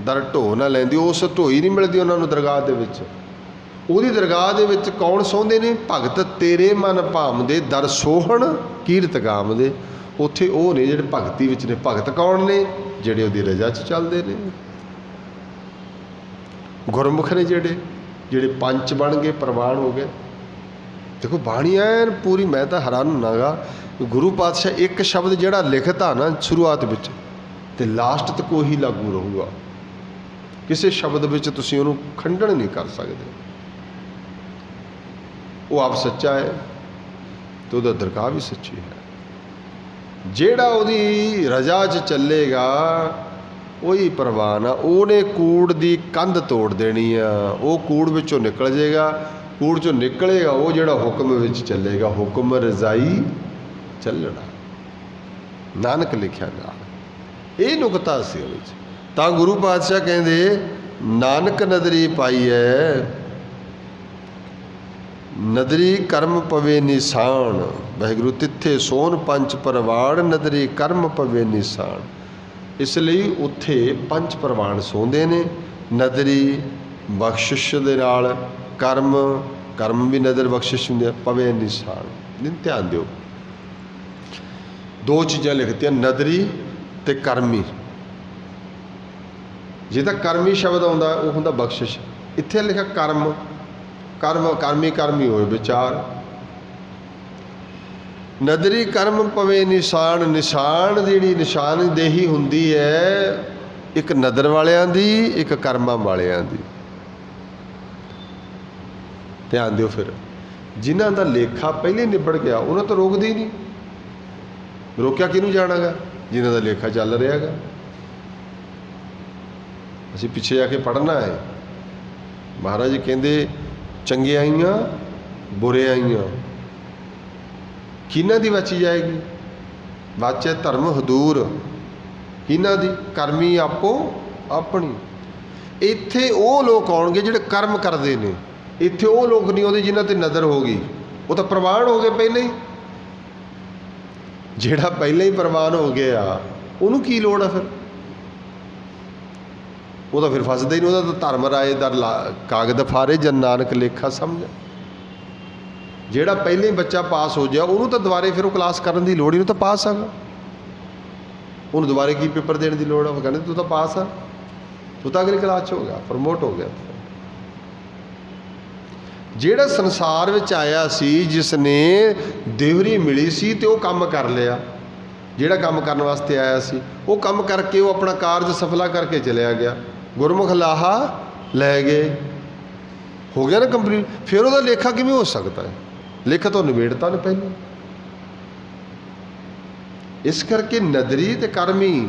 ਦਰ ਢੋ ਨਾ ਲੈਂਦੀ, ਉਸ ਢੋਈ ਨਹੀਂ ਮਿਲਦੀ ਉਹਨਾਂ ਨੂੰ ਦਰਗਾਹ ਦੇ ਵਿੱਚ। ਉਹਦੀ ਦਰਗਾਹ ਦੇ ਵਿੱਚ ਕੌਣ ਸੌਂਦੇ ਨੇ? ਭਗਤ ਤੇਰੇ ਮਨ ਭਾਵਦੇ, ਦਰ ਸੋਹਣ ਕੀਰਤ ਗਾਵਦੇ। ਉੱਥੇ ਉਹ ਨੇ ਜਿਹੜੇ ਭਗਤੀ ਵਿੱਚ ਨੇ। ਭਗਤ ਕੌਣ ਨੇ? ਜਿਹੜੇ ਉਹਦੀ ਰਜ਼ਾ 'ਚ ਚੱਲਦੇ ਨੇ। ਗੁਰਮੁਖ ਨੇ ਜਿਹੜੇ ਪੰਚ ਬਣ ਗਏ, ਪ੍ਰਵਾਨ ਹੋ ਗਏ। ਦੇਖੋ ਬਾਣੀ ਐਨ ਪੂਰੀ, ਮੈਂ ਤਾਂ ਹੈਰਾਨ ਹੁੰਨਾਗਾ। ਗੁਰੂ ਪਾਤਸ਼ਾਹ ਇੱਕ ਸ਼ਬਦ ਜਿਹੜਾ ਲਿਖਤਾ ਨਾ ਸ਼ੁਰੂਆਤ ਵਿੱਚ, ਅਤੇ ਲਾਸਟ ਤੱਕ ਉਹੀ ਲਾਗੂ ਰਹੂਗਾ। ਕਿਸੇ ਸ਼ਬਦ ਵਿੱਚ ਤੁਸੀਂ ਉਹਨੂੰ ਖੰਡਨ ਨਹੀਂ ਕਰ ਸਕਦੇ। ਉਹ ਆਪ ਸੱਚਾ ਹੈ ਅਤੇ ਉਹਦਾ ਦਰਗਾਹ ਵੀ ਸੱਚੀ ਹੈ। ਜਿਹੜਾ ਉਹਦੀ ਰਜ਼ਾ 'ਚ ਚੱਲੇਗਾ ਉਹੀ ਪ੍ਰਵਾਨ ਆ। ਉਹਨੇ ਕੂੜ ਦੀ ਕੰਧ ਤੋੜ ਦੇਣੀ ਆ, ਉਹ ਕੂੜ ਵਿੱਚੋਂ ਨਿਕਲ ਜਾਏਗਾ। ਕੂੜ 'ਚੋਂ ਨਿਕਲੇਗਾ ਉਹ ਜਿਹੜਾ ਹੁਕਮ ਵਿੱਚ ਚੱਲੇਗਾ। ਹੁਕਮ ਰਜ਼ਾਈ ਚੱਲਣਾ, ਨਾਨਕ ਲਿਖਿਆ ਨਾਲ। ਇਹ ਨੁਕਤਾ ਸੀ ਉਹਦੇ 'ਚ। ਤਾਂ ਗੁਰੂ ਪਾਤਸ਼ਾਹ ਕਹਿੰਦੇ ਨਾਨਕ ਨਦਰੀ ਪਾਈ ਹੈ, ਨਦਰੀ ਕਰਮ ਪਵੇ ਨਿਸ਼ਾਨ। ਵਾਹਿਗੁਰੂ ਤਿੱਥੇ ਸੋਨ ਪੰਚ ਪ੍ਰਵਾਨ, ਨਦਰੀ ਕਰਮ ਪਵੇ ਨਿਸ਼ਾਨ। ਇਸ ਲਈ ਉੱਥੇ ਪੰਜ ਪ੍ਰਵਾਨ ਸੌਂਦੇ ਨੇ। ਨਦਰੀ ਬਖਸ਼ਿਸ਼ ਦੇ ਨਾਲ, ਕਰਮ ਵੀ ਨਦਰ ਬਖਸ਼ਿਸ਼ ਹੁੰਦੇ ਆ, ਪਵੇ ਨਿਸ਼ਾਨ। ਨਹੀਂ, ਧਿਆਨ ਦਿਓ, ਦੋ ਚੀਜ਼ਾਂ ਲਿਖਤੀਆਂ, ਨਦਰੀ ਅਤੇ ਕਰਮੀ। ਜੇ ਤਾਂ ਕਰਮੀ ਸ਼ਬਦ ਆਉਂਦਾ ਉਹ ਹੁੰਦਾ ਬਖਸ਼ਿਸ਼। ਇੱਥੇ ਲਿਖਿਆ ਕਰਮ, ਕਰਮੀ ਹੋਏ ਵਿਚਾਰ। ਨਦਰੀ ਕਰਮ ਪਵੇ ਨਿਸ਼ਾਨ। ਨਿਸ਼ਾਨ ਜਿਹੜੀ ਨਿਸ਼ਾਨਦੇਹੀ ਹੁੰਦੀ ਹੈ, ਇੱਕ ਨਦਰ ਵਾਲਿਆਂ ਦੀ, ਇੱਕ ਕਰਮਾਂ ਵਾਲਿਆਂ ਦੀ। ਧਿਆਨ ਦਿਓ। ਫਿਰ ਜਿਨ੍ਹਾਂ ਦਾ ਲੇਖਾ ਪਹਿਲੇ ਨਿਬੜ ਗਿਆ ਉਹਨਾਂ ਤੋਂ ਰੋਕਦੇ ਹੀ ਨਹੀਂ। ਰੋਕਿਆ ਕਿਹਨੂੰ ਜਾਣਾਗਾ? ਜਿਨ੍ਹਾਂ ਦਾ ਲੇਖਾ ਚੱਲ ਰਿਹਾ ਗਾ। ਅਸੀਂ ਪਿੱਛੇ ਜਾ ਕੇ ਪੜ੍ਹਨਾ ਹੈ। ਮਹਾਰਾਜ ਕਹਿੰਦੇ ਚੰਗਿਆਈਆਂ ਬੁਰਿਆਈਆਂ ਕਿਹਨਾਂ ਦੀ ਵਾਚੀ ਜਾਏਗੀ? ਵਾਚੇ ਧਰਮ ਹਦੂਰ। ਕਿਹਨਾਂ ਦੀ? ਕਰਮੀ ਆਪੋ ਆਪਣੀ। ਇੱਥੇ ਉਹ ਲੋਕ ਆਉਣਗੇ ਜਿਹੜੇ ਕਰਮ ਕਰਦੇ ਨੇ। ਇੱਥੇ ਉਹ ਲੋਕ ਨਹੀਂ ਆਉਂਦੇ ਜਿਨ੍ਹਾਂ 'ਤੇ ਨਜ਼ਰ ਹੋ ਗਈ। ਉਹ ਤਾਂ ਪ੍ਰਵਾਨ ਹੋ ਗਏ ਪਹਿਲਾਂ ਹੀ। ਜਿਹੜਾ ਪਹਿਲਾਂ ਹੀ ਪ੍ਰਵਾਨ ਹੋ ਗਿਆ ਉਹਨੂੰ ਕੀ ਲੋੜ ਆ? ਫਿਰ ਉਹ ਤਾਂ ਫਿਰ ਫਸਦਾ ਹੀ ਨਹੀਂ। ਉਹਦਾ ਤਾਂ ਧਰਮ ਰਾਏ ਦਰ ਕਾਗਦ ਫਾਰੇ, ਜਨ ਨਾਨਕ ਲੇਖਾ ਸਮਝ। ਜਿਹੜਾ ਪਹਿਲਾਂ ਹੀ ਬੱਚਾ ਪਾਸ ਹੋ ਗਿਆ ਉਹਨੂੰ ਤਾਂ ਦੁਬਾਰੇ ਫਿਰ ਉਹ ਕਲਾਸ ਕਰਨ ਦੀ ਲੋੜ ਹੀ ਨਹੀਂ। ਤਾਂ ਪਾਸ ਆ, ਉਹਨੂੰ ਦੁਬਾਰੇ ਕੀ ਪੇਪਰ ਦੇਣ ਦੀ ਲੋੜ ਆ? ਉਹ ਕਹਿੰਦੇ ਤੂੰ ਤਾਂ ਪਾਸ ਆ, ਤੂੰ ਤਾਂ ਅਗਲੀ ਕਲਾਸ 'ਚ ਹੋ ਗਿਆ, ਪ੍ਰਮੋਟ ਹੋ ਗਿਆ। ਜਿਹੜਾ ਸੰਸਾਰ ਵਿੱਚ ਆਇਆ ਸੀ, ਜਿਸ ਨੇ ਦੇਵਰੀ ਮਿਲੀ ਸੀ ਅਤੇ ਉਹ ਕੰਮ ਕਰ ਲਿਆ, ਜਿਹੜਾ ਕੰਮ ਕਰਨ ਵਾਸਤੇ ਆਇਆ ਸੀ ਉਹ ਕੰਮ ਕਰਕੇ ਉਹ ਆਪਣਾ ਕਾਰਜ ਸਫਲਾ ਕਰਕੇ ਚਲਿਆ ਗਿਆ। ਗੁਰਮੁਖ ਲਾਹਾ ਲੈ ਗਏ, ਹੋ ਗਿਆ ਨਾ ਕੰਪਲੀਟ। ਫਿਰ ਉਹਦਾ ਲੇਖਾ ਕਿਵੇਂ ਹੋ ਸਕਦਾ ਹੈ? ਲੇਖਾ ਤੋਂ ਨਿਬੇੜਤਾ ਨੇ ਪਹਿਲਾਂ। ਇਸ ਕਰਕੇ ਨਦਰੀ ਤੇ ਕਰਮੀ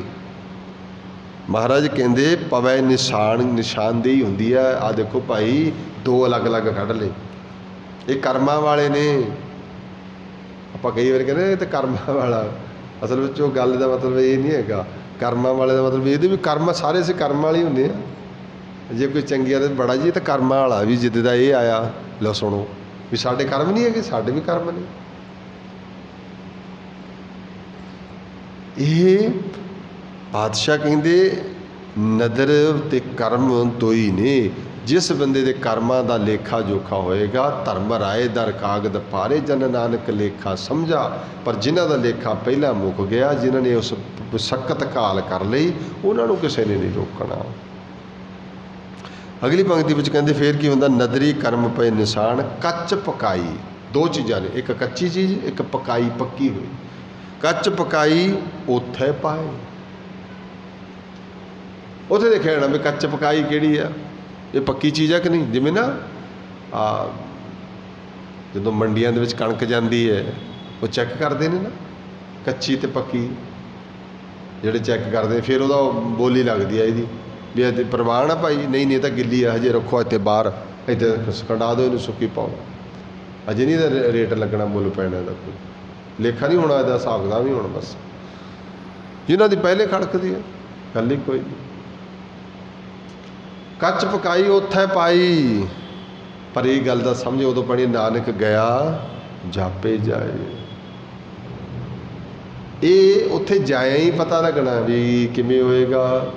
ਮਹਾਰਾਜ ਕਹਿੰਦੇ ਪਵੈ ਨਿਸ਼ਾਨਦੇਹੀ ਹੁੰਦੀ ਹੈ। ਆਹ ਦੇਖੋ ਭਾਈ, ਦੋ ਅਲੱਗ-ਅਲੱਗ ਕੱਢ ਲਏ। ਇਹ ਕਰਮਾਂ ਵਾਲੇ ਨੇ। ਆਪਾਂ ਕਈ ਵਾਰ ਕਹਿੰਦੇ ਇਹ ਤਾਂ ਕਰਮਾਂ ਵਾਲਾ, ਅਸਲ ਵਿੱਚ ਉਹ ਗੱਲ ਦਾ ਮਤਲਬ ਇਹ ਨਹੀਂ ਹੈਗਾ। ਕਰਮਾਂ ਵਾਲੇ ਦਾ ਮਤਲਬ ਇਹਦੇ ਵੀ ਕਰਮ ਸਾਰੇ ਅਸੀਂ ਕਰਮ ਵਾਲੇ ਹੀ ਹੁੰਦੇ ਆ। ਜੇ ਕੋਈ ਚੰਗੀਆਂ ਤਾਂ ਬੜਾ ਜੀ ਇਹ ਤਾਂ ਕਰਮਾਂ ਵਾਲਾ ਵੀ, ਜਿੱਦ ਦਾ ਇਹ ਆਇਆ ਲਓ ਸੁਣੋ ਵੀ ਸਾਡੇ ਕਰਮ ਨਹੀਂ ਹੈਗੇ, ਸਾਡੇ ਵੀ ਕਰਮ ਨੇ। ਇਹ ਪਾਤਸ਼ਾਹ ਕਹਿੰਦੇ ਨਦਰ ਤੇ ਕਰਮ ਦੋਈ ਨੇ। ਜਿਸ ਬੰਦੇ ਦੇ ਕਰਮਾਂ ਦਾ ਲੇਖਾ ਜੋਖਾ ਹੋਏਗਾ, ਧਰਮ ਰਾਏ ਦਰ ਕਾਗਦ ਪਾਰੇ, ਜਨ ਨਾਨਕ ਲੇਖਾ ਸਮਝਾ। ਪਰ ਜਿਨ੍ਹਾਂ ਦਾ ਲੇਖਾ ਪਹਿਲਾਂ ਮੁੱਕ ਗਿਆ, ਜਿਨ੍ਹਾਂ ਨੇ ਉਸ ਮੁਸ਼ੱਕਤ ਘਾਲ ਕਰ ਲਈ, ਉਹਨਾਂ ਨੂੰ ਕਿਸੇ ਨੇ ਨਹੀਂ ਰੋਕਣਾ। ਅਗਲੀ ਪੰਕਤੀ ਵਿੱਚ ਕਹਿੰਦੇ ਫੇਰ ਕੀ ਹੁੰਦਾ? ਨਦਰੀ ਕਰਮ ਪਏ ਨਿਸ਼ਾਨ, ਕੱਚ ਪਕਾਈ। ਦੋ ਚੀਜ਼ਾਂ ਨੇ, ਇੱਕ ਕੱਚੀ ਚੀਜ਼, ਇੱਕ ਪਕਾਈ ਪੱਕੀ ਹੋਈ। ਕੱਚ ਪਕਾਈ ਉੱਥੇ ਪਾਏ। ਉੱਥੇ ਦੇਖਿਆ ਜਾਣਾ ਵੀ ਕੱਚ ਪਕਾਈ ਕਿਹੜੀ ਆ, ਇਹ ਪੱਕੀ ਚੀਜ਼ ਆ ਕਿ ਨਹੀਂ। ਜਿਵੇਂ ਨਾ ਜਦੋਂ ਮੰਡੀਆਂ ਦੇ ਵਿੱਚ ਕਣਕ ਜਾਂਦੀ ਹੈ, ਉਹ ਚੈੱਕ ਕਰਦੇ ਨੇ ਨਾ ਕੱਚੀ ਤੇ ਪੱਕੀ। ਜਿਹੜੇ ਚੈੱਕ ਕਰਦੇ ਫਿਰ ਉਹਦਾ ਬੋਲੀ ਲੱਗਦੀ ਹੈ ਇਹਦੀ ਵੀ ਇਹ ਪ੍ਰਵਾਨ ਆ ਭਾਈ, ਨਹੀਂ ਨਹੀਂ ਤਾਂ ਗਿੱਲੀ ਆ, ਹਜੇ ਰੱਖੋ ਇੱਥੇ ਬਾਹਰ, ਇੱਥੇ ਕਢਾ ਦਿਓ, ਇਹਨੂੰ ਸੁੱਕੀ ਪਾਓ, ਅਜੇ ਨਹੀਂ ਇਹਦਾ ਰੇਟ ਲੱਗਣਾ, ਮੁੱਲ ਪੈਣਾ ਇਹਦਾ, ਕੋਈ ਲੇਖਾ ਨਹੀਂ ਹੋਣਾ ਇਹਦਾ, ਹਿਸਾਬ ਦਾ ਨਹੀਂ ਹੋਣਾ। ਬਸ ਜਿਨ੍ਹਾਂ ਦੀ ਪਹਿਲੇ ਖੜਕਦੀ ਹੈ ਗੱਲ ਹੀ ਕੋਈ ਨਹੀਂ। ਕੱਚ ਪਕਾਈ ਉੱਥੇ ਪਾਈ। ਪਰ ਇਹ ਗੱਲ ਦਾ ਸਮਝ ਉਦੋਂ ਪੜੀ, ਨਾਨਕ ਗਿਆ ਜਾਪੇ ਜਾਏ। ਇਹ ਉੱਥੇ ਜਾਇਆ ਹੀ ਪਤਾ ਲੱਗਣਾ ਵੀ ਕਿਵੇਂ ਹੋਏਗਾ।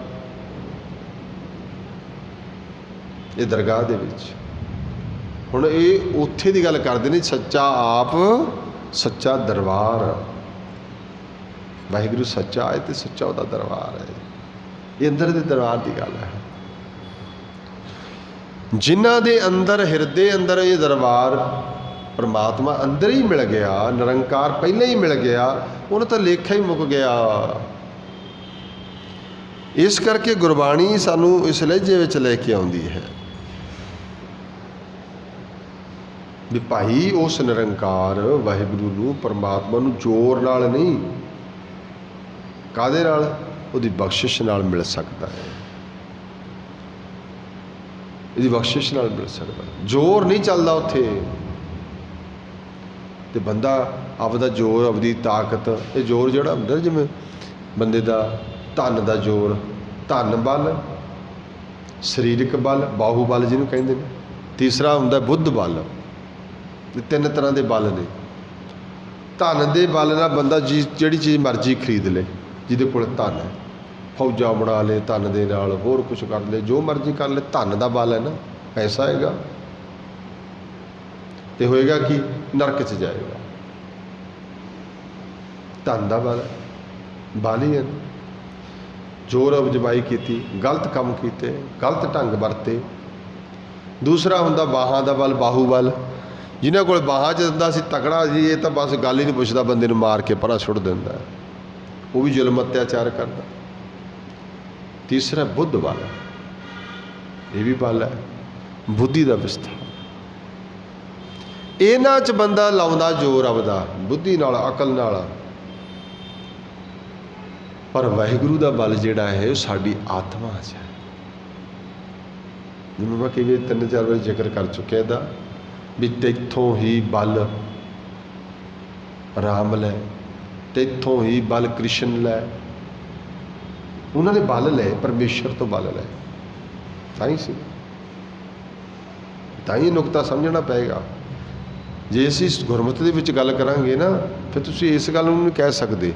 ਇਹ ਦਰਗਾਹ ਦੇ ਵਿੱਚ ਹੁਣ ਇਹ ਉੱਥੇ ਦੀ ਗੱਲ ਕਰਦੇ ਨੇ, ਸੱਚਾ ਆਪ ਸੱਚਾ ਦਰਬਾਰ। ਵਾਹਿਗੁਰੂ ਸੱਚਾ ਹੈ ਤੇ ਸੱਚਾ ਉਹਦਾ ਦਰਬਾਰ ਹੈ। ਇਹ ਅੰਦਰ ਦੇ ਦਰਬਾਰ ਦੀ ਗੱਲ ਹੈ। ਜਿਨ੍ਹਾਂ ਦੇ ਅੰਦਰ ਹਿਰਦੇ ਅੰਦਰ ਇਹ ਦਰਬਾਰ ਪਰਮਾਤਮਾ ਅੰਦਰ ਹੀ ਮਿਲ ਗਿਆ, ਨਿਰੰਕਾਰ ਪਹਿਲਾਂ ਹੀ ਮਿਲ ਗਿਆ, ਉਹਨਾਂ ਤਾਂ ਲੇਖਾ ਹੀ ਮੁੱਕ ਗਿਆ। ਇਸ ਕਰਕੇ ਗੁਰਬਾਣੀ ਸਾਨੂੰ ਇਸ ਲਹਿਜੇ ਵਿੱਚ ਲੈ ਕੇ ਆਉਂਦੀ ਹੈ ਵੀ ਭਾਈ ਉਸ ਨਿਰੰਕਾਰ ਵਾਹਿਗੁਰੂ ਨੂੰ, ਪਰਮਾਤਮਾ ਨੂੰ ਜ਼ੋਰ ਨਾਲ ਨਹੀਂ, ਕਾਹਦੇ ਨਾਲ? ਉਹਦੀ ਬਖਸ਼ਿਸ਼ ਨਾਲ ਮਿਲ ਸਕਦਾ ਹੈ। ਇਹਦੀ ਬਖਸ਼ਿਸ਼ ਨਾਲ ਮਿਲ ਸਕਦਾ, ਜ਼ੋਰ ਨਹੀਂ ਚੱਲਦਾ ਉੱਥੇ। ਤੇ ਬੰਦਾ ਆਪਦਾ ਜ਼ੋਰ, ਆਪਦੀ ਤਾਕਤ, ਇਹ ਜ਼ੋਰ ਜਿਹੜਾ ਹੁੰਦਾ ਜਿਵੇਂ ਬੰਦੇ ਦਾ ਧਨ ਦਾ ਜ਼ੋਰ, ਧਨ ਬਲ, ਸਰੀਰਕ ਬਲ, ਬਾਹੂ ਬਲ ਜਿਹਨੂੰ ਕਹਿੰਦੇ ਨੇ, ਤੀਸਰਾ ਹੁੰਦਾ ਬੁੱਧ ਬਲ। ਇਹ ਤਿੰਨ ਤਰ੍ਹਾਂ ਦੇ ਬਲ ਨੇ। ਧਨ ਦੇ ਬਲ ਨਾਲ ਬੰਦਾ ਜਿਹੜੀ ਚੀਜ਼ ਮਰਜ਼ੀ ਖਰੀਦ ਲੇ, ਜਿਹਦੇ ਕੋਲ ਧਨ ਹੈ, ਫੌਜਾਂ ਬਣਾ ਲੇ ਧਨ ਦੇ ਨਾਲ, ਹੋਰ ਕੁਛ ਕਰ ਲੇ, ਜੋ ਮਰਜ਼ੀ ਕਰ ਲੇ, ਧਨ ਦਾ ਬਲ ਹੈ ਨਾ, ਪੈਸਾ ਹੈਗਾ। ਤੇ ਹੋਏਗਾ ਕਿ ਨਰਕ 'ਚ ਜਾਏਗਾ। ਧਨ ਦਾ ਬਲ ਹੈ, ਬਾਲੀ ਹੈ, ਜ਼ੋਰ ਅਜਮਾਈ ਕੀਤੀ, ਗਲਤ ਕੰਮ ਕੀਤੇ, ਗਲਤ ਢੰਗ ਵਰਤੇ। ਦੂਸਰਾ ਹੁੰਦਾ ਬਾਹਾਂ ਦਾ ਬਲ, ਬਾਹੂ ਬਲ, ਜਿਨ੍ਹਾਂ ਕੋਲ ਬਾਹਾਂ 'ਚ ਦਿੰਦਾ ਸੀ ਤਕੜਾ ਜੀ, ਇਹ ਤਾਂ ਬਸ ਗੱਲ ਹੀ ਨਹੀਂ ਪੁੱਛਦਾ, ਬੰਦੇ ਨੂੰ ਮਾਰ ਕੇ ਪਰਾਂ ਸੁੱਟ ਦਿੰਦਾ, ਉਹ ਵੀ ਜ਼ੁਲਮ ਅਤਿਆਚਾਰ ਕਰਦਾ। ਤੀਸਰਾ ਬੁੱਧ ਬਲ, ਇਹ ਵੀ ਬਲ ਹੈ, ਬੁੱਧੀ ਦਾ ਵਿਸਥਾਰ। ਇਹਨਾਂ 'ਚ ਬੰਦਾ ਲਾਉਂਦਾ ਜ਼ੋਰ ਆਪਦਾ, ਬੁੱਧੀ ਨਾਲ, ਅਕਲ ਨਾਲ। ਪਰ ਵਾਹਿਗੁਰੂ ਦਾ ਬਲ ਜਿਹੜਾ ਹੈ ਉਹ ਸਾਡੀ ਆਤਮਾ 'ਚ ਹੈ। ਜਿਵੇਂ ਮੈਂ ਕਈ 3-4 ਵਾਰ ਜ਼ਿਕਰ ਕਰ ਚੁੱਕਿਆ ਇਹਦਾ ਵੀ ਤੈਥੋਂ ਹੀ ਬਲ ਰਾਮ ਲੈ, ਤੈਥੋਂ ਹੀ ਬਲ ਕ੍ਰਿਸ਼ਨ ਲੈ। ਉਹਨਾਂ ਨੇ ਬਲ ਲਏ, ਪਰਮੇਸ਼ਰ ਤੋਂ ਬਲ ਲਏ, ਤਾਂ ਹੀ ਸੀ। ਤਾਂ ਹੀ ਨੁਕਤਾ ਸਮਝਣਾ ਪਏਗਾ। ਜੇ ਅਸੀਂ ਗੁਰਮਤਿ ਦੇ ਵਿੱਚ ਗੱਲ ਕਰਾਂਗੇ ਨਾ, ਫਿਰ ਤੁਸੀਂ ਇਸ ਗੱਲ ਨੂੰ ਨਹੀਂ ਕਹਿ ਸਕਦੇ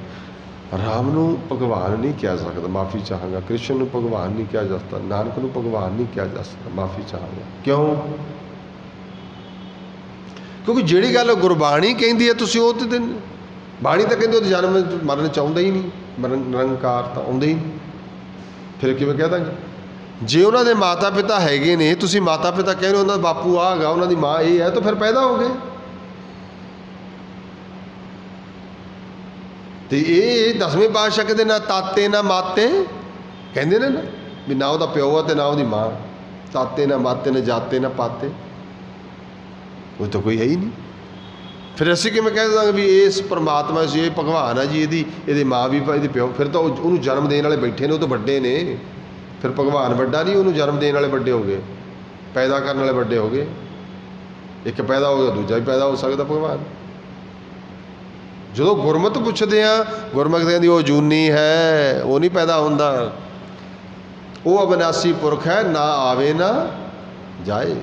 ਰਾਮ ਨੂੰ ਭਗਵਾਨ ਨਹੀਂ ਕਿਹਾ ਸਕਦਾ, ਮਾਫੀ ਚਾਹਾਂਗਾ। ਕ੍ਰਿਸ਼ਨ ਨੂੰ ਭਗਵਾਨ ਨਹੀਂ ਕਿਹਾ ਜਾ ਸਕਦਾ, ਨਾਨਕ ਨੂੰ ਭਗਵਾਨ ਨਹੀਂ ਕਿਹਾ ਜਾ ਸਕਦਾ, ਮਾਫੀ ਚਾਹਾਂਗਾ। ਕਿਉਂ? ਕਿਉਂਕਿ ਜਿਹੜੀ ਗੱਲ ਗੁਰਬਾਣੀ ਕਹਿੰਦੀ ਹੈ ਤੁਸੀਂ ਉਹ ਤੇ ਬਾਣੀ ਤਾਂ ਕਹਿੰਦੇ ਉਹ ਜਨਮ ਮਰਨ ਚਾਹੁੰਦਾ ਹੀ ਨਹੀਂ, ਨਿਰੰਕਾਰ ਤਾਂ ਆਉਂਦਾ ਹੀ ਨਹੀਂ। ਫਿਰ ਕਿਵੇਂ ਕਹਿ ਦਾਂਗੇ? ਜੇ ਉਹਨਾਂ ਦੇ ਮਾਤਾ ਪਿਤਾ ਹੈਗੇ ਨੇ, ਤੁਸੀਂ ਮਾਤਾ ਪਿਤਾ ਕਹਿੰਦੇ ਉਹਨਾਂ ਦਾ ਬਾਪੂ ਆਹ ਹੈਗਾ, ਉਹਨਾਂ ਦੀ ਮਾਂ ਇਹ ਹੈ, ਤਾਂ ਫਿਰ ਪੈਦਾ ਹੋ ਗਏ। ਤੇ ਇਹ 10ਵੇਂ ਪਾਤਸ਼ਾਹ ਕਹਿੰਦੇ ਨਾ ਤਾਤੇ ਨਾ ਮਾਤੇ, ਕਹਿੰਦੇ ਨੇ ਨਾ ਵੀ ਨਾ ਉਹਦਾ ਪਿਓ ਆ ਤੇ ਨਾ ਉਹਦੀ ਮਾਂ, ਤਾਤੇ ਨਾ ਮਾਤੇ ਨਾ ਜਾਤੇ ਨਾ ਪਾਤੇ, ਉਹ ਤਾਂ ਕੋਈ ਹੈ ਹੀ ਨਹੀਂ। ਫਿਰ ਅਸੀਂ ਕਿਵੇਂ ਕਹਿ ਦਾਂਗੇ ਵੀ ਇਸ ਪਰਮਾਤਮਾ ਸੀ, ਇਹ ਭਗਵਾਨ ਆ ਜੀ, ਇਹਦੀ ਮਾਂ ਵੀ ਇਹਦੇ ਪਿਓ, ਫਿਰ ਤਾਂ ਉਹਨੂੰ ਜਨਮ ਦੇਣ ਵਾਲੇ ਬੈਠੇ ਨੇ, ਉਹ ਤਾਂ ਵੱਡੇ ਨੇ। ਫਿਰ ਭਗਵਾਨ ਵੱਡਾ ਨਹੀਂ, ਉਹਨੂੰ ਜਨਮ ਦੇਣ ਵਾਲੇ ਵੱਡੇ ਹੋ ਗਏ, ਪੈਦਾ ਕਰਨ ਵਾਲੇ ਵੱਡੇ ਹੋ ਗਏ। ਇੱਕ ਪੈਦਾ ਹੋ ਗਿਆ, ਦੂਜਾ ਵੀ ਪੈਦਾ ਹੋ ਸਕਦਾ ਭਗਵਾਨ। ਜਦੋਂ ਗੁਰਮਤਿ ਪੁੱਛਦੇ ਆ, ਗੁਰਮਤਿ ਕਹਿੰਦੀ ਉਹ ਜੂਨੀ ਹੈ, ਉਹ ਨਹੀਂ ਪੈਦਾ ਹੁੰਦਾ, ਉਹ ਅਬਿਨਾਸੀ ਪੁਰਖ ਹੈ, ਨਾ ਆਵੇ ਨਾ ਜਾਏ।